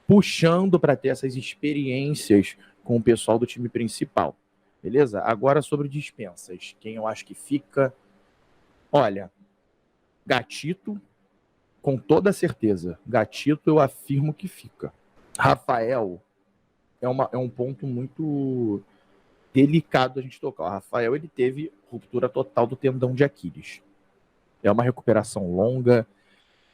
puxando para ter essas experiências com o pessoal do time principal. Beleza? Agora sobre dispensas. Quem eu acho que fica? Olha, Gatito, com toda certeza. Gatito eu afirmo que fica. Rafael é um ponto muito delicado a gente tocar. O Rafael, ele teve ruptura total do tendão de Aquiles. É uma recuperação longa,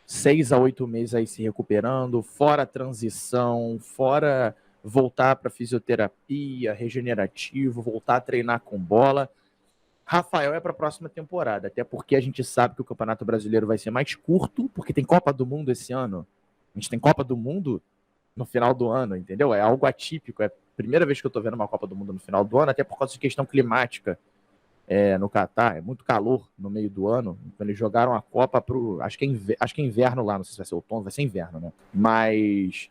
6 a 8 meses aí se recuperando, fora transição, fora voltar para fisioterapia, regenerativo, voltar a treinar com bola. Rafael é para a próxima temporada, até porque a gente sabe que o Campeonato Brasileiro vai ser mais curto, porque tem Copa do Mundo esse ano. A gente tem Copa do Mundo no final do ano, entendeu? É algo atípico, é a primeira vez que eu tô vendo uma Copa do Mundo no final do ano, até por causa de questão climática no Catar, é muito calor no meio do ano, então eles jogaram a Copa acho que é inverno lá, não sei se vai ser outono, vai ser inverno, né? Mas,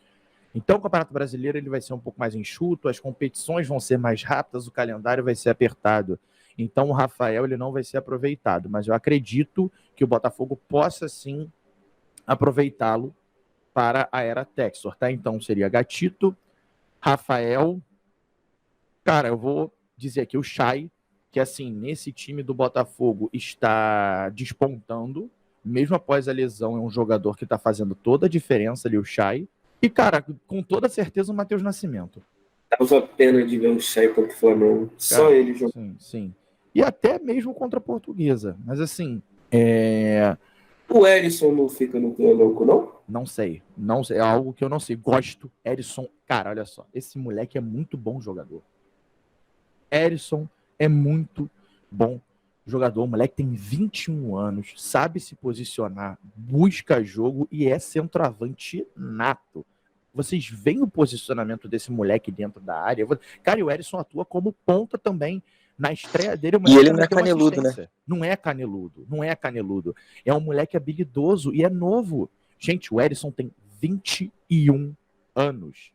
então o Campeonato Brasileiro ele vai ser um pouco mais enxuto, as competições vão ser mais rápidas, o calendário vai ser apertado, então o Rafael ele não vai ser aproveitado, mas eu acredito que o Botafogo possa sim aproveitá-lo para a era Textor, tá? Então seria Gatito, Rafael, cara, eu vou dizer aqui o Chay, que assim, nesse time do Botafogo está despontando, mesmo após a lesão, é um jogador que está fazendo toda a diferença ali, o Chay. E, cara, com toda certeza o Matheus Nascimento. Dava pena de ver o Chay contra o Flamengo. Só Cara, ele jogando. sim, sim. E até mesmo contra a Portuguesa. Mas assim, O Erisson não fica no teu elenco, não? Não sei. Não sei. É algo que eu não sei. Gosto. Erisson. Cara, olha só. Esse moleque é muito bom jogador. Erisson é muito bom jogador. O moleque tem 21 anos, sabe se posicionar, busca jogo e é centroavante nato. Vocês veem o posicionamento desse moleque dentro da área? Cara, e o Erisson atua como ponta também. Na estreia dele, o E moleque ele já não é meteu uma caneludo, né? assistência. Não é caneludo, não é caneludo. É um moleque habilidoso e é novo. Gente, o Erisson tem 21 anos.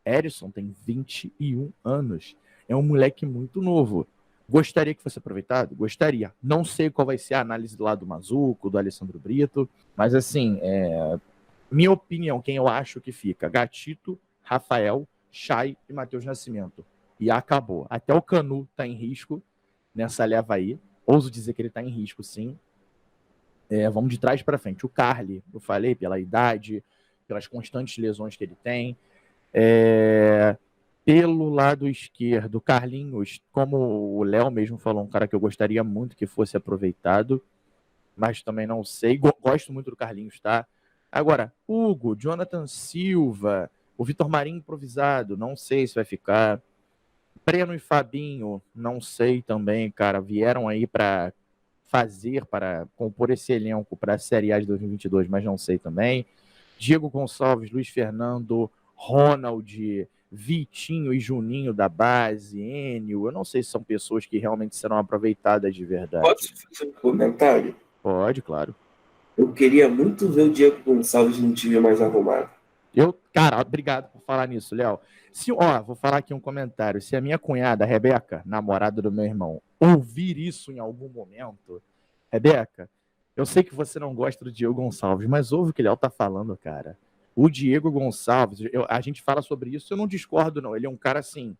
Erisson tem 21 anos. É um moleque muito novo. Gostaria que fosse aproveitado? Gostaria. Não sei qual vai ser a análise do lado do Mazuco, do Alessandro Brito, mas assim, minha opinião, quem eu acho que fica: Gatito, Rafael, Chay e Matheus Nascimento. E acabou. Até o Canu está em risco nessa leva aí. Ouso dizer que ele está em risco, sim. Vamos de trás para frente. O Carly, eu falei, pela idade, pelas constantes lesões que ele tem. Pelo lado esquerdo, Carlinhos, como o Léo mesmo falou, um cara que eu gostaria muito que fosse aproveitado, mas também não sei. Gosto muito do Carlinhos, tá? Agora, Hugo, Jonathan Silva, o Vitor Marinho improvisado, não sei se vai ficar. Breno e Fabinho, não sei também, cara. Vieram aí para compor esse elenco para a Série A de 2022, mas não sei também. Diego Gonçalves, Luiz Fernando, Ronald, Vitinho e Juninho da base, Enio. Eu não sei se são pessoas que realmente serão aproveitadas de verdade. Posso fazer um comentário? Pode, claro. Eu queria muito ver o Diego Gonçalves num time mais arrumado. Cara, obrigado por falar nisso, Léo. Vou falar aqui um comentário. Se a minha cunhada, Rebeca, namorada do meu irmão, ouvir isso em algum momento, Rebeca, eu sei que você não gosta do Diego Gonçalves, mas ouve o que o Léo tá falando, cara. O Diego Gonçalves, a gente fala sobre isso, eu não discordo, não. Ele é um cara assim.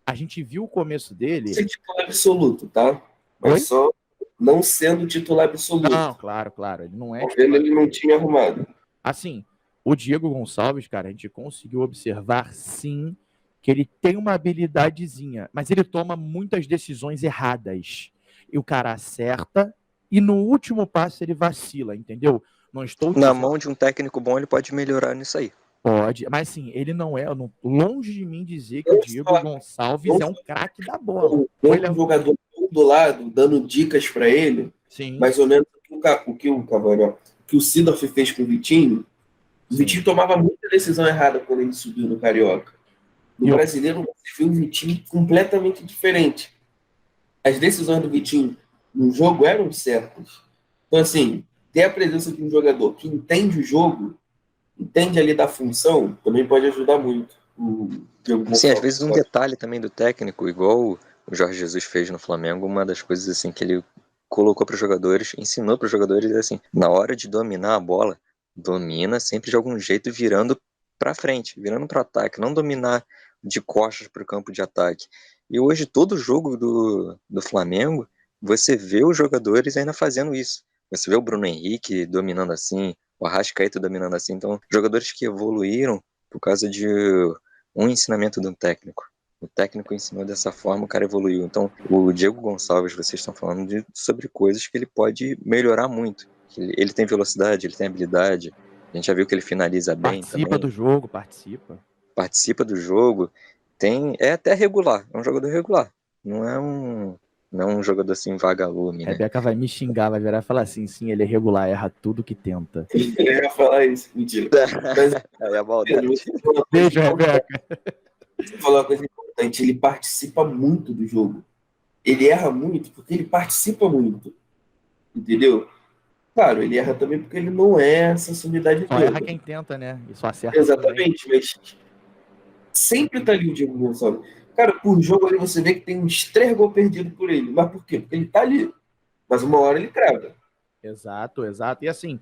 A gente viu o começo dele. Ser titular absoluto, tá? Mas Oi? só não sendo titular absoluto. Não, claro. Ele não é. Vendo ele não tinha arrumado. Assim, o Diego Gonçalves, cara, a gente conseguiu observar, sim, que ele tem uma habilidadezinha, mas ele toma muitas decisões erradas. E o cara acerta e no último passo ele vacila, entendeu? Não estou Na mão de um técnico bom, ele pode melhorar nisso aí. Pode, mas assim, ele não é. Longe de mim dizer que o Diego Gonçalves é um craque da bola. Tem um jogador do lado dando dicas para ele, sim, mais ou menos o que o Seedorf fez com o Vitinho. O Vitinho tomava muita decisão errada quando ele subiu no Carioca. No Brasileiro, você viu o Vitinho completamente diferente. As decisões do Vitinho no jogo eram certas. Então, assim, ter a presença de um jogador que entende o jogo, entende ali da função, também pode ajudar muito. Sim, às vezes um detalhe também do técnico, igual o Jorge Jesus fez no Flamengo, uma das coisas assim que ele colocou para os jogadores, ensinou para os jogadores, assim, na hora de dominar a bola, domina sempre de algum jeito virando para frente, virando para ataque, não dominar de costas para o campo de ataque. E hoje todo jogo do Flamengo, você vê os jogadores ainda fazendo isso. Você vê o Bruno Henrique dominando assim, o Arrascaeta dominando assim. Então, jogadores que evoluíram por causa de um ensinamento de um técnico. O técnico ensinou dessa forma, o cara evoluiu. Então, o Diego Gonçalves, vocês estão falando sobre coisas que ele pode melhorar muito. Ele tem velocidade, ele tem habilidade. A gente já viu que ele finaliza bem também. Participa do jogo, Participa do jogo. É até regular, é um jogador regular. Não é um jogador assim vagalume, né? Rebeca vai me xingar, vai virar e falar assim, sim, ele é regular, erra tudo que tenta. Ele ia falar isso, mentira. Mas, é a maldade. Beijo, Rebeca. Você falou uma coisa importante, ele participa muito do jogo. Ele erra muito porque ele participa muito. Entendeu? Claro, ele erra também porque ele não é essa sumidade toda. Só erra quem tenta, né? E só acerta. Exatamente, também. Mas sempre tá ali o Diego Gonçalves. Cara, por jogo ali você vê que tem uns 3 gols perdidos por ele. Mas por quê? Porque ele tá ali. Mas uma hora ele crava. Exato. E assim,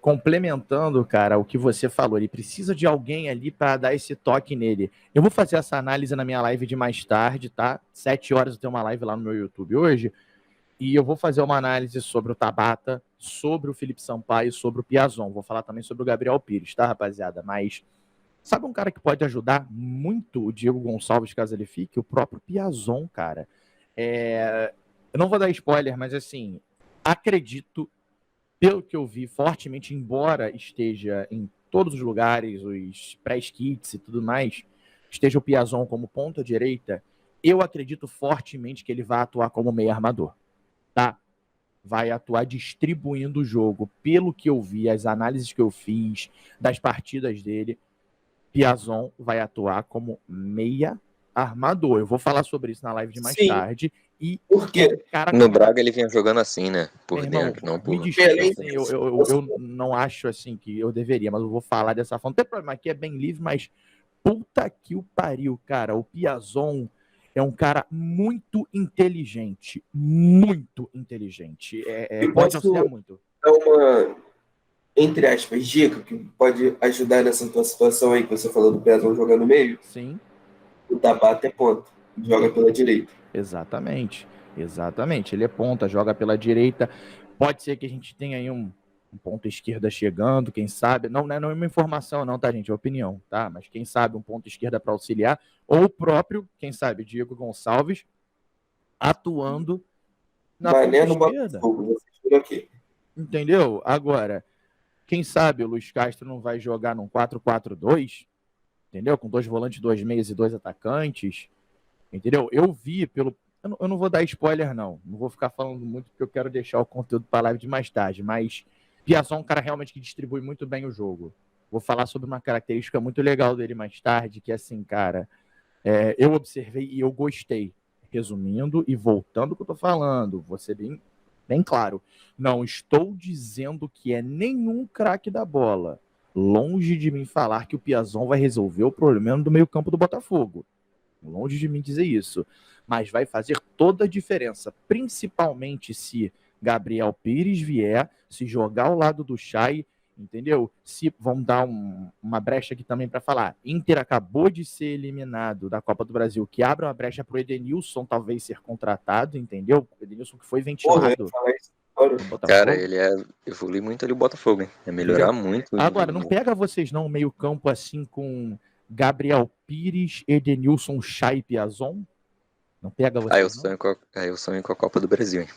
complementando, cara, o que você falou, ele precisa de alguém ali para dar esse toque nele. Eu vou fazer essa análise na minha live de mais tarde, tá? 7 horas eu tenho uma live lá no meu YouTube hoje. E eu vou fazer uma análise sobre o Tabata, sobre o Felipe Sampaio, sobre o Piazon. Vou falar também sobre o Gabriel Pires, tá, rapaziada? Mas sabe um cara que pode ajudar muito o Diego Gonçalves, caso ele fique? O próprio Piazon, cara. Eu não vou dar spoiler, mas assim, acredito pelo que eu vi, fortemente, embora esteja em todos os lugares, os pré-kits e tudo mais, esteja o Piazon como ponta direita, eu acredito fortemente que ele vai atuar como meio armador, tá? Vai atuar distribuindo o jogo. Pelo que eu vi, as análises que eu fiz das partidas dele, Piazon vai atuar como meia armador. Eu vou falar sobre isso na live de mais Sim, tarde. E porque cara, No Braga ele vinha jogando assim, né? meu Por irmão, dentro, não me por. desculpa, além assim, disso, eu não acho assim que eu deveria, mas eu vou falar dessa forma. Não tem problema, aqui é bem livre, mas puta que o pariu, cara. O Piazon é um cara muito inteligente. Muito inteligente. eu Pode auxiliar posso muito. dar uma, entre aspas, dica que pode ajudar nessa tua situação aí que você falou do Pezão jogar no meio. Sim, O Tabata é ponta, joga pela direita. exatamente. Exatamente. Ele é ponta, joga pela direita. Pode ser que a gente tenha aí um ponto esquerda chegando, quem sabe. Não é uma informação, não, tá, gente? É opinião, tá? Mas quem sabe um ponto esquerda para auxiliar. Ou o próprio, quem sabe, Diego Gonçalves atuando na ponta Mané no esquerda. Botafogo, você por aqui. Entendeu? Agora, quem sabe o Luiz Castro não vai jogar num 4-4-2, entendeu? Com 2 volantes, 2 meias e 2 atacantes. Entendeu? Eu vi pelo. Eu não vou dar spoiler, não. Não vou ficar falando muito porque eu quero deixar o conteúdo para a live de mais tarde. Mas Piazon é um cara realmente que distribui muito bem o jogo. Vou falar sobre uma característica muito legal dele mais tarde, que é assim, cara, eu observei e eu gostei. Resumindo e voltando ao que eu tô falando, vou ser bem claro. Não estou dizendo que é nenhum craque da bola. Longe de mim falar que o Piazon vai resolver o problema do meio-campo do Botafogo. Longe de mim dizer isso. Mas vai fazer toda a diferença, principalmente se Gabriel Pires vier, se jogar ao lado do Chay, entendeu? Se vamos dar uma brecha aqui também para falar. Inter acabou de ser eliminado da Copa do Brasil, que abre uma brecha para o Edenilson talvez ser contratado, entendeu? O Edenilson que foi Porra, eu ia ventilado falar isso agora. no Cara, Botafogo. ele evolui muito ali o Botafogo, hein? É Entendeu? melhorar muito Agora, não pega vocês não meio campo assim com Gabriel Pires, Edenilson, Chay e Piazon? Não pega Ah, eu vocês, não? sonho com eu sonho com a Copa do Brasil, hein?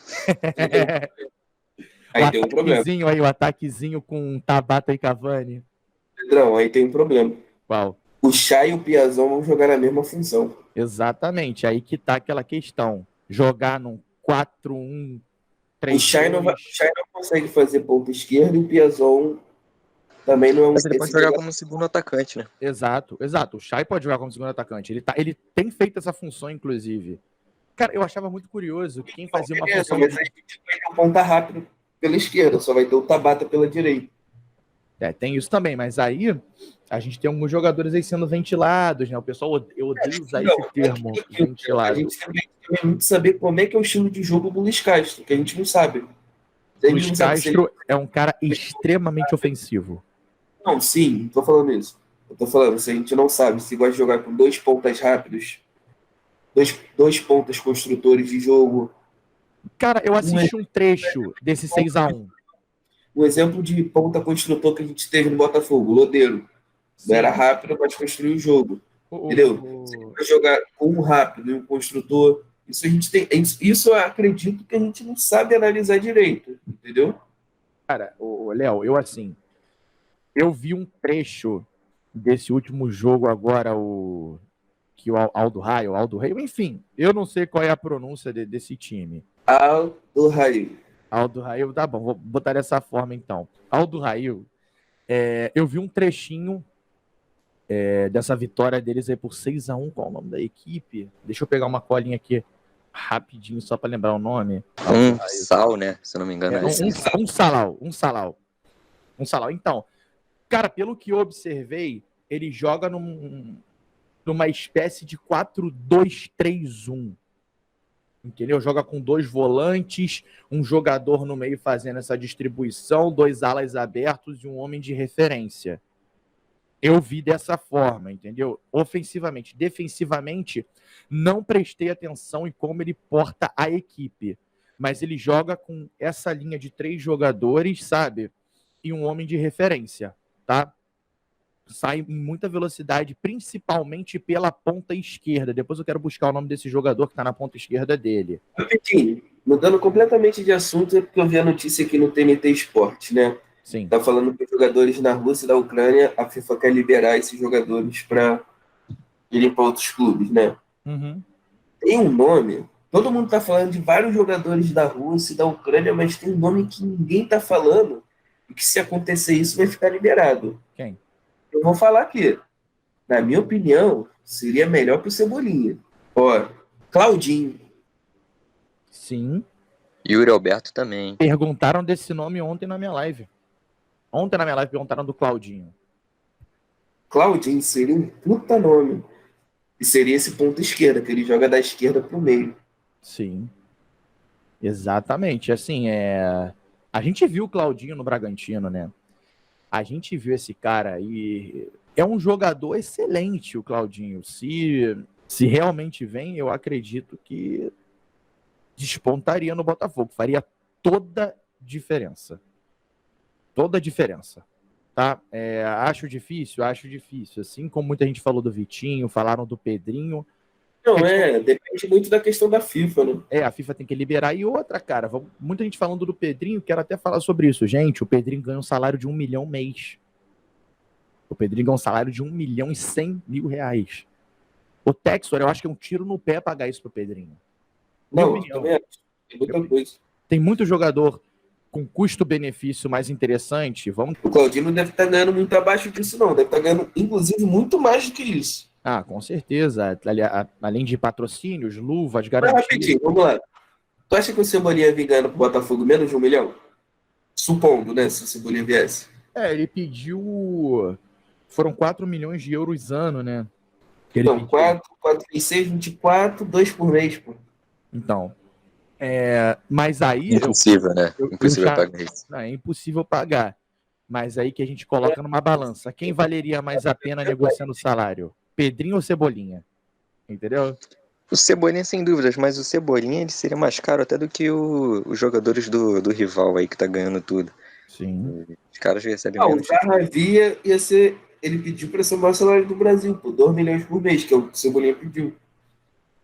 O Aí tem um problema. ataquezinho aí, o ataquezinho com Tabata e Cavani. Pedrão, aí tem um problema. Qual? O Chay e o Piazão vão jogar na mesma função. Exatamente, aí que tá aquela questão. Jogar num 4-1-3-2. O Chay não consegue fazer ponta esquerda e o Piazon também não é Mas ele pode esse jogar jogador. como segundo atacante, né? Exato. O Chay pode jogar como segundo atacante. Ele tem feito essa função, inclusive. Cara, eu achava muito curioso que quem fazia uma Beleza, função mas aí a gente vai ter um ponta rápido pela esquerda, só vai ter o Tabata pela direita. tem isso também, mas aí a gente tem alguns jogadores aí sendo ventilados, né? O pessoal, eu odeio usar Não, esse termo, a ventilado. gente também tem muito saber como é que é o estilo de jogo do Luiz Castro, que a gente não sabe. A gente Luiz não sabe se ele... Castro é um cara extremamente ofensivo. Não, sim, não tô falando isso. Eu tô falando, se a gente não sabe se gosta de jogar com dois pontas rápidos, dois pontas construtores de jogo. Cara, eu assisti um trecho desse 6-1. Um exemplo de ponta construtor que a gente teve no Botafogo, o Lodeiro. Não era rápido, mas construiu o jogo. Entendeu? Se ele vai jogar com um rápido e um construtor, isso a gente tem. Isso eu acredito que a gente não sabe analisar direito, entendeu? Cara, Léo, eu vi um trecho desse último jogo agora, que o Aldo Raio, enfim, eu não sei qual é a pronúncia desse time. Aldo Raio. Aldo Raio, tá bom, vou botar dessa forma então. Aldo Raio, eu vi um trechinho dessa vitória deles aí por 6-1. Qual é o nome da equipe? Deixa eu pegar uma colinha aqui rapidinho só para lembrar o nome. Sal, né? Se eu não me engano. Um Salau. Então, cara, pelo que eu observei, ele joga numa espécie de 4-2-3-1. Entendeu? Joga com 2 volantes, um jogador no meio fazendo essa distribuição, 2 alas abertos e um homem de referência. Eu vi dessa forma, entendeu? Ofensivamente. Defensivamente, não prestei atenção em como ele porta a equipe. Mas ele joga com essa linha de 3 jogadores, sabe? E um homem de referência, tá? Sai em muita velocidade, principalmente pela ponta esquerda. Depois eu quero buscar o nome desse jogador que tá na ponta esquerda dele. Rapidinho. Mudando completamente de assunto, é porque eu vi a notícia aqui no TNT Esporte, né? Sim. Tá falando que os jogadores na Rússia e da Ucrânia, a FIFA quer liberar esses jogadores para irem para outros clubes, né? Uhum. Tem um nome, todo mundo tá falando de vários jogadores da Rússia e da Ucrânia, mas tem um nome que ninguém tá falando, e que se acontecer isso vai ficar liberado. Quem? Eu vou falar aqui. Na minha opinião, seria melhor pro Cebolinha. Ó, Claudinho. Sim. Yuri Alberto também. Perguntaram desse nome ontem na minha live. Ontem na minha live perguntaram do Claudinho. Claudinho seria um puta nome. E seria esse ponto esquerda, que ele joga da esquerda pro meio. Sim. Exatamente. Assim, a gente viu o Claudinho no Bragantino, né? A gente viu esse cara e é um jogador excelente, o Claudinho. Se realmente vem, eu acredito que despontaria no Botafogo. Faria toda diferença. Toda diferença. Tá? Acho difícil. Assim como muita gente falou do Vitinho, falaram do Pedrinho. Não, depende muito da questão da FIFA, né? A FIFA tem que liberar. E outra, cara, muita gente falando do Pedrinho, quero até falar sobre isso. Gente, o Pedrinho ganha um salário de 1 milhão mês. O Pedrinho ganha um salário de 1.100.000 reais. O Textor, eu acho que é um tiro no pé pagar isso pro Pedrinho. Não, também acho. Tem muita coisa. Tem muito jogador com custo-benefício mais interessante. O Claudinho não deve estar ganhando muito abaixo disso, não. Deve estar ganhando, inclusive, muito mais do que isso. Com certeza. Além de patrocínios, luvas, Mas garantias. rapidinho, vamos lá. Tu acha que o Cebolinha vir ganhando pro Botafogo menos de 1 milhão? Supondo, né? Se o Cebolinha viesse. Ele pediu. Foram 4 milhões de euros ano, né? Então, 4 e 6, 24, 2 por mês, pô. Então. Mas aí. Impossível, né? Impossível pagar isso. Não, é impossível pagar. Mas aí que a gente coloca numa balança. Quem valeria mais a pena negociando o salário? Pedrinho ou Cebolinha? Entendeu? O Cebolinha, sem dúvidas, mas o Cebolinha ele seria mais caro até do que os jogadores do rival aí que tá ganhando tudo. Sim. Os caras recebem O menos. Sarravia ia ser. Ele pediu para ser o maior salário do Brasil, pô, 2 milhões por mês, que é o que o Cebolinha pediu.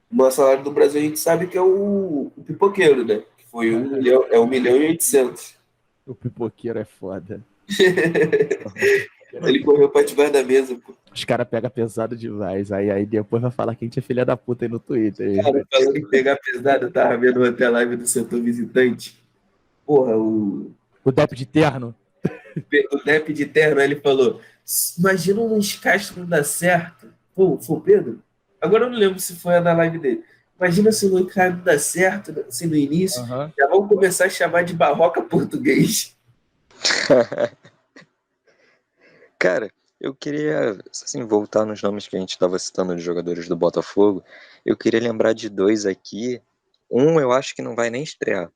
O maior salário do Brasil a gente sabe que é o Pipoqueiro, né? Que foi 1 milhão, 1 milhão e 800. O Pipoqueiro é foda. Ele correu pra debaixo da mesa, pô. Os caras pegam pesado demais. Aí depois vai falar que a gente é filha da puta aí no Twitter. Cara, falando em pegar pesado, eu tava vendo até a live do setor visitante. Porra, O Depp de terno. o Depp de terno, ele falou: imagina um Castro não dar certo. Pô, foi o Pedro? Agora eu não lembro se foi a da live dele. Imagina se o Luiz não dá certo, assim, no início. Uhum. Já vão começar a chamar de barroca português. Cara, eu queria, assim, voltar nos nomes que a gente estava citando de jogadores do Botafogo. Eu queria lembrar de 2 aqui. Um eu acho que não vai nem estrear,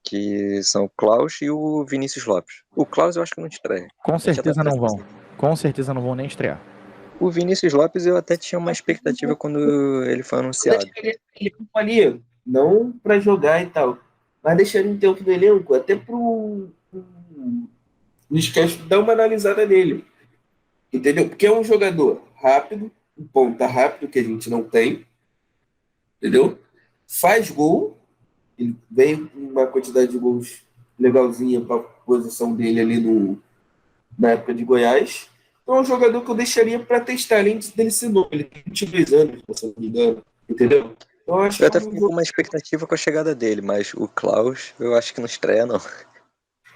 que são o Klaus e o Vinícius Lopes. O Klaus eu acho que não estreia. Com certeza não vão. Com certeza não vão nem estrear. O Vinícius Lopes eu até tinha uma expectativa quando ele foi anunciado. Ele ali, não para jogar e tal, mas deixar ele um tempo no elenco, até pro Luiz Castro dar uma analisada nele. Entendeu? Porque é um jogador rápido, um ponta rápido que a gente não tem. Entendeu? Faz gol, ele vem com uma quantidade de gols legalzinha para a posição dele ali na época de Goiás. Então é um jogador que eu deixaria para testar, além dele ser novo. Ele tem 22 anos, se eu não me engano. Entendeu? Então, Eu até fiquei com uma expectativa com a chegada dele, mas o Klaus eu acho que não estreia, não.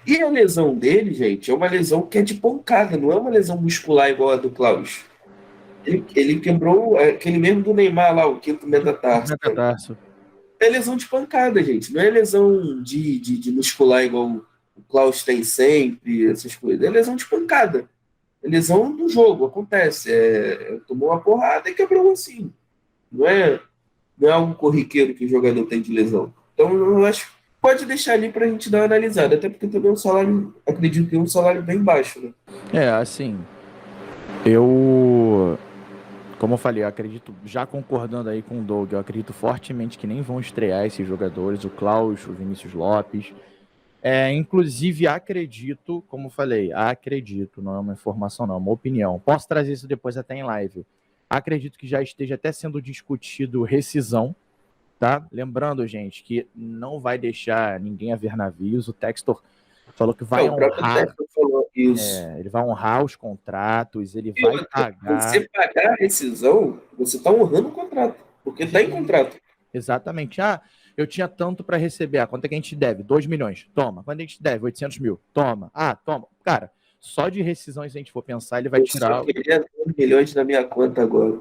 E a lesão dele, gente, é uma lesão que é de pancada, não é uma lesão muscular igual a do Klaus. Ele quebrou aquele mesmo do Neymar lá, o quinto metatarso. É lesão de pancada, gente. Não é lesão de muscular igual o Klaus tem sempre, essas coisas. É lesão de pancada. É lesão do jogo, acontece. Tomou uma porrada e quebrou assim. Não é algo corriqueiro que o jogador tem de lesão. Então, eu acho que pode deixar ali pra gente dar uma analisada. Até porque também é um salário, acredito que é um salário bem baixo, né? Assim, como eu falei, eu acredito, já concordando aí com o Doug, eu acredito fortemente que nem vão estrear esses jogadores, o Klaus, o Vinícius Lopes. Inclusive, acredito, como eu falei, não é uma informação, não, é uma opinião. Posso trazer isso depois até em live. Acredito que já esteja até sendo discutido rescisão tá? Lembrando, gente, que não vai deixar ninguém a ver navios. O Textor falou que vai O próprio honrar, técnico falou isso. ele vai honrar os contratos, ele E vai outra, pagar. você pagar a rescisão, você está honrando o contrato, porque está em Sim, contrato. exatamente. Ah, eu tinha tanto para receber. Ah, quanto é que a gente deve? 2 milhões. Toma. Quanto é que a gente deve? 800 mil. Toma. Ah, toma. Cara, só de rescisão, se a gente for pensar, ele vai Eu só tirar. queria 2 milhões na minha conta agora.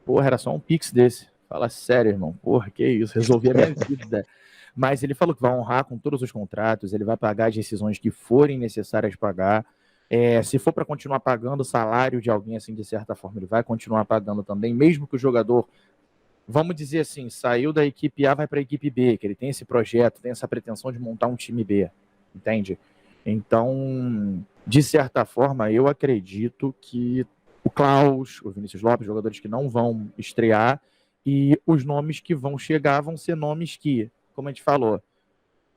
Porra, era só um pix desse. Fala sério, irmão. Porra, que isso. Resolvi a minha vida. Mas ele falou que vai honrar com todos os contratos, ele vai pagar as decisões que forem necessárias pagar. Se for para continuar pagando o salário de alguém, assim, de certa forma, ele vai continuar pagando também, mesmo que o jogador, vamos dizer assim, saiu da equipe A, vai para a equipe B, que ele tem esse projeto, tem essa pretensão de montar um time B, entende? Então, de certa forma, eu acredito que o Klaus, o Vinícius Lopes, jogadores que não vão estrear, e os nomes que vão chegar vão ser nomes que, como a gente falou,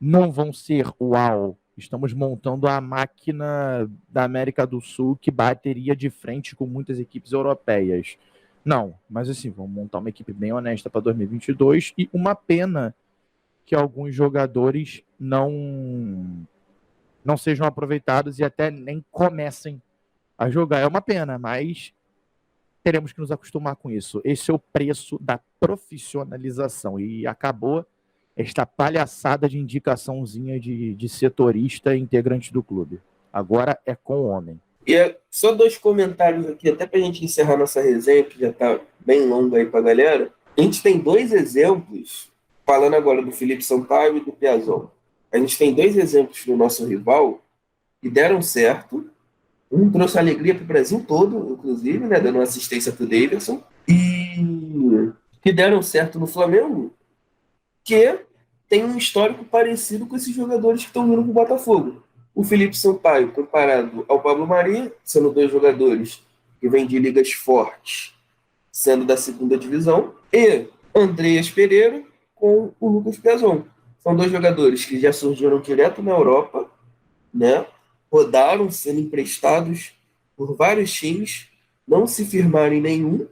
não vão ser uau. Estamos montando a máquina da América do Sul que bateria de frente com muitas equipes europeias. Não, mas assim, vamos montar uma equipe bem honesta para 2022 e uma pena que alguns jogadores não sejam aproveitados e até nem comecem a jogar. É uma pena, mas teremos que nos acostumar com isso. Esse é o preço da profissionalização. E acabou esta palhaçada de indicaçãozinha de setorista e integrante do clube. Agora é com o homem. E só 2 comentários aqui, até para a gente encerrar nossa resenha, que já está bem longa aí para a galera. A gente tem 2 exemplos, falando agora do Felipe Sampaio e do Piazon. A gente tem 2 exemplos do nosso rival que deram certo. Um trouxe alegria para o Brasil todo, inclusive, né, dando assistência para o Davidson. E que deram certo no Flamengo, que tem um histórico parecido com esses jogadores que estão vindo para o Botafogo. O Felipe Sampaio, comparado ao Pablo Mari, sendo 2 jogadores que vêm de ligas fortes, sendo da segunda divisão, e Andreas Pereira com o Lucas Piazon. São 2 jogadores que já surgiram direto na Europa, né? Rodaram sendo emprestados por vários times, não se firmaram em nenhum,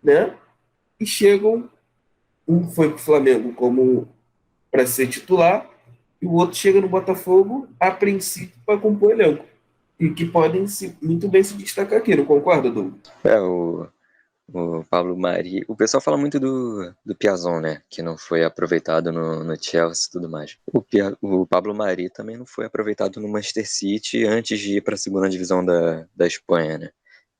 né? E chegam, um foi para o Flamengo como para ser titular, e o outro chega no Botafogo, a princípio, para compor elenco. E que podem muito bem se destacar aqui, não concorda, Douglas? O Pablo Mari. O pessoal fala muito do Piazon, né? Que não foi aproveitado no Chelsea e tudo mais. O Pablo Mari também não foi aproveitado no Manchester City antes de ir para a segunda divisão da Espanha, né?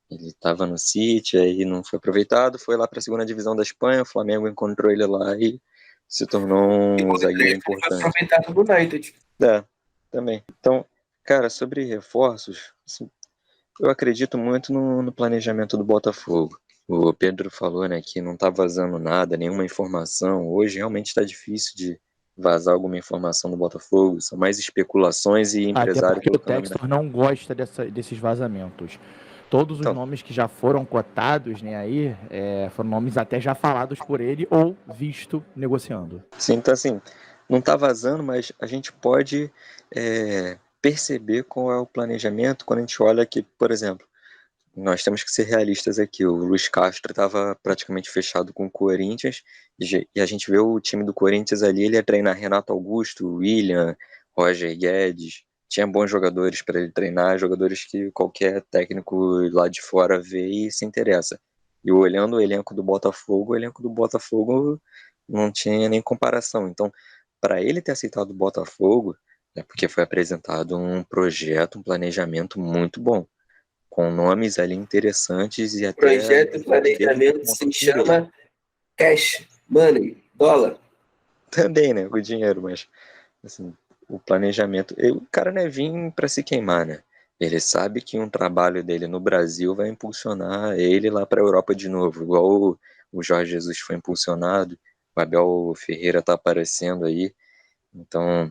Ele estava no City, aí não foi aproveitado, foi lá para a segunda divisão da Espanha, o Flamengo encontrou ele lá e se tornou E um o zagueiro André foi importante. aproveitado no United. É, também. Então, cara, sobre reforços, assim, eu acredito muito no planejamento do Botafogo. O Pedro falou, né, que não tá vazando nada, nenhuma informação. Hoje realmente está difícil de vazar alguma informação do Botafogo. São mais especulações e Até empresário porque o colocando a mina. Textor não gosta desses vazamentos. Todos os Então, nomes que já foram cotados, né, aí, foram nomes até já falados por ele ou visto negociando. sim, então assim, não tá vazando, mas a gente pode perceber qual é o planejamento quando a gente olha que, por exemplo, nós temos que ser realistas aqui. O Luiz Castro estava praticamente fechado com o Corinthians e a gente vê o time do Corinthians ali, ele ia treinar Renato Augusto, William, Roger Guedes, tinha bons jogadores para ele treinar, jogadores que qualquer técnico lá de fora vê e se interessa. E olhando o elenco do Botafogo não tinha nem comparação. Então, para ele ter aceitado o Botafogo, é porque foi apresentado um projeto, um planejamento muito bom com nomes ali interessantes e até Projeto e planejamento montar se o time dele. chama cash, money, dólar. Também, né? O dinheiro, mas assim, o planejamento. O cara não é vir para se queimar, né? Ele sabe que um trabalho dele no Brasil vai impulsionar ele lá para a Europa de novo, igual o Jorge Jesus foi impulsionado, o Abel Ferreira tá aparecendo aí. Então,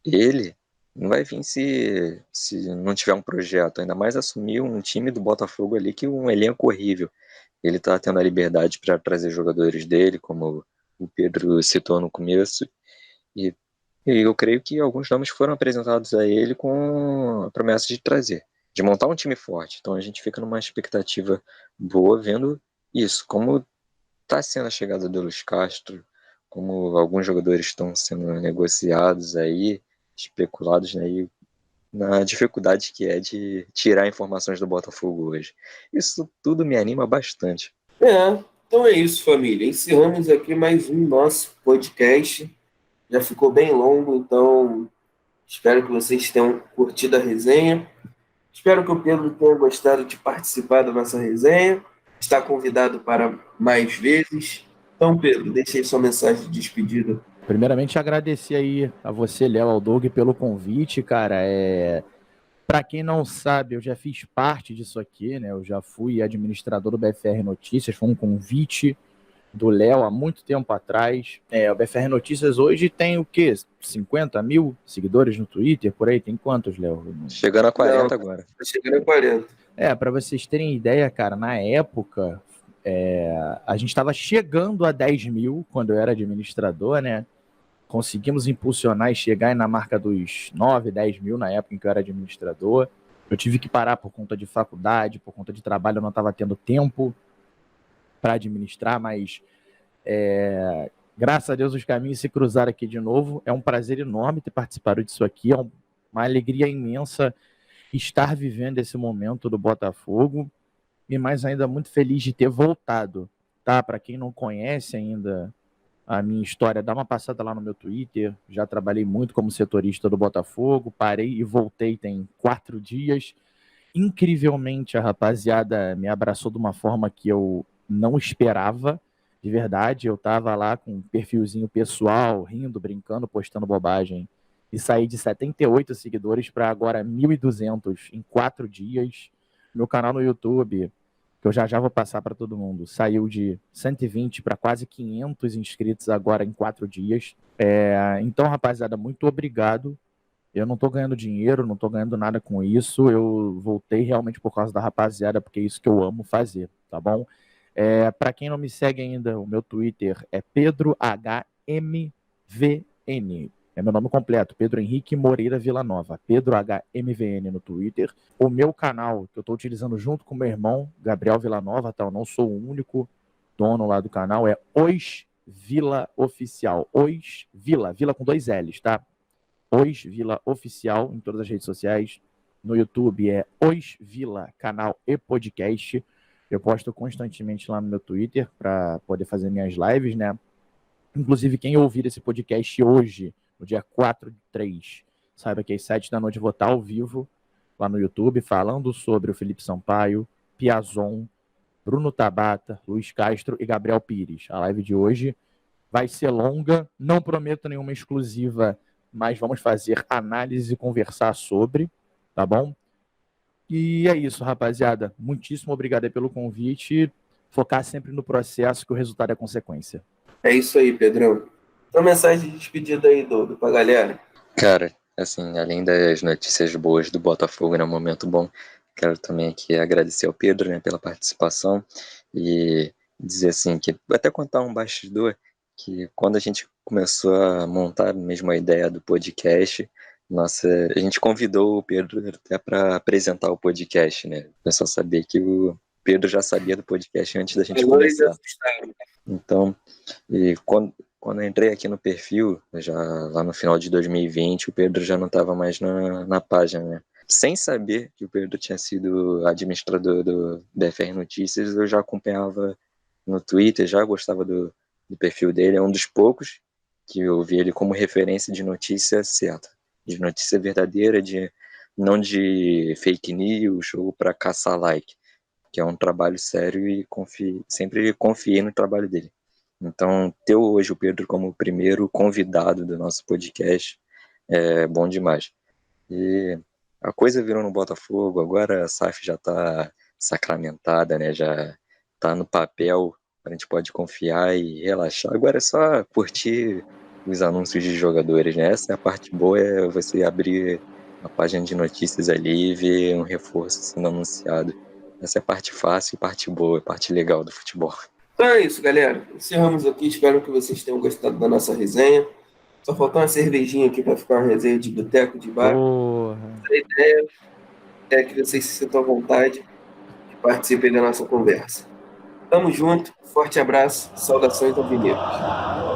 ele não vai vir se não tiver um projeto, ainda mais assumir um time do Botafogo ali que um elenco horrível. Ele está tendo a liberdade para trazer jogadores dele, como o Pedro citou no começo, e, e eu creio que alguns nomes foram apresentados a ele com a promessa de trazer, de montar um time forte. Então a gente fica numa expectativa boa vendo isso, como está sendo a chegada do Luiz Castro, como alguns jogadores estão sendo negociados aí, especulados, né, e na dificuldade que é de tirar informações do Botafogo hoje. Isso tudo me anima bastante. Então é isso, família. Encerramos aqui mais um nosso podcast. Já ficou bem longo, então espero que vocês tenham curtido a resenha. Espero que o Pedro tenha gostado de participar da nossa resenha. Está convidado para mais vezes. Então, Pedro, deixe aí sua mensagem de despedida. Primeiramente, agradecer aí a você, Léo, ao Doug, pelo convite, cara. Para quem não sabe, eu já fiz parte disso aqui, né? Eu já fui administrador do BFR Notícias, foi um convite do Léo há muito tempo atrás. O BFR Notícias hoje tem o quê? 50 mil seguidores no Twitter, por aí? Tem quantos, Léo? Chegando a 40 agora. Tá chegando a 40. Para vocês terem ideia, cara, na época, a gente estava chegando a 10 mil quando eu era administrador, né? Conseguimos impulsionar e chegar na marca dos 9, 10 mil na época em que eu era administrador. Eu tive que parar por conta de faculdade, por conta de trabalho, eu não estava tendo tempo para administrar, mas graças a Deus os caminhos se cruzaram aqui de novo. É um prazer enorme ter participado disso aqui, é uma alegria imensa estar vivendo esse momento do Botafogo e mais ainda muito feliz de ter voltado, tá? Para quem não conhece ainda a minha história, dá uma passada lá no meu Twitter. Já trabalhei muito como setorista do Botafogo, parei e voltei tem 4 dias. Incrivelmente, a rapaziada me abraçou de uma forma que eu não esperava, de verdade. Eu tava lá com um perfilzinho pessoal, rindo, brincando, postando bobagem, e saí de 78 seguidores para agora 1.200 em 4 dias. Meu canal no YouTube, que eu já vou passar para todo mundo, saiu de 120 para quase 500 inscritos agora em 4 dias. Então, rapaziada, muito obrigado. Eu não estou ganhando dinheiro, não estou ganhando nada com isso. Eu voltei realmente por causa da rapaziada, porque é isso que eu amo fazer, tá bom? Para quem não me segue ainda, o meu Twitter é PedroHMVN. É meu nome completo, Pedro Henrique Moreira Villanova, Pedro HMVN no Twitter. O meu canal, que eu estou utilizando junto com meu irmão, Gabriel Villanova, tá? Eu não sou o único dono lá do canal, é Os Vila Oficial. Os Vila, Vila com 2 L's, tá? Os Vila Oficial em todas as redes sociais. No YouTube é Os Vila, canal e podcast. Eu posto constantemente lá no meu Twitter para poder fazer minhas lives, né? Inclusive, quem ouvir esse podcast hoje, no dia 4/3, saiba que às 7 da noite vou estar ao vivo lá no YouTube, falando sobre o Felipe Sampaio, Piazon, Bruno Tabata, Luiz Castro e Gabriel Pires. A live de hoje vai ser longa, não prometo nenhuma exclusiva, mas vamos fazer análise e conversar sobre, tá bom? E é isso, rapaziada. Muitíssimo obrigado aí pelo convite. Focar sempre no processo, que o resultado é consequência. É isso aí, Pedrão. Então, mensagem de despedida aí, Douglas, pra galera. Cara, assim, além das notícias boas do Botafogo no momento bom, quero também aqui agradecer ao Pedro, né, pela participação e dizer assim, que até contar um bastidor, que quando a gente começou a montar mesmo a ideia do podcast, a gente convidou o Pedro até para apresentar o podcast, né? O pessoal sabia que o Pedro já sabia do podcast antes da gente começar. Então, e quando eu entrei aqui no perfil, já lá no final de 2020, o Pedro já não estava mais na página, né? Sem saber que o Pedro tinha sido administrador do BFR Notícias, eu já acompanhava no Twitter, já gostava do perfil dele. É um dos poucos que eu vi ele como referência de notícia certa, de notícia verdadeira, não de fake news ou para caçar like, que é um trabalho sério e sempre confiei no trabalho dele. Então, ter hoje o Pedro como o primeiro convidado do nosso podcast é bom demais. E a coisa virou no Botafogo, agora a SAF já está sacramentada, né? Já está no papel, a gente pode confiar e relaxar. Agora é só curtir os anúncios de jogadores, né? Essa é a parte boa, é você abrir a página de notícias ali e ver um reforço sendo anunciado. Essa é a parte fácil, parte boa, a parte legal do futebol. Então é isso, galera. Encerramos aqui. Espero que vocês tenham gostado da nossa resenha. Só faltou uma cervejinha aqui para ficar uma resenha de boteco, de bar. A ideia é que vocês se sintam à vontade e participem da nossa conversa. Tamo junto. Forte abraço. Saudações alvinegras.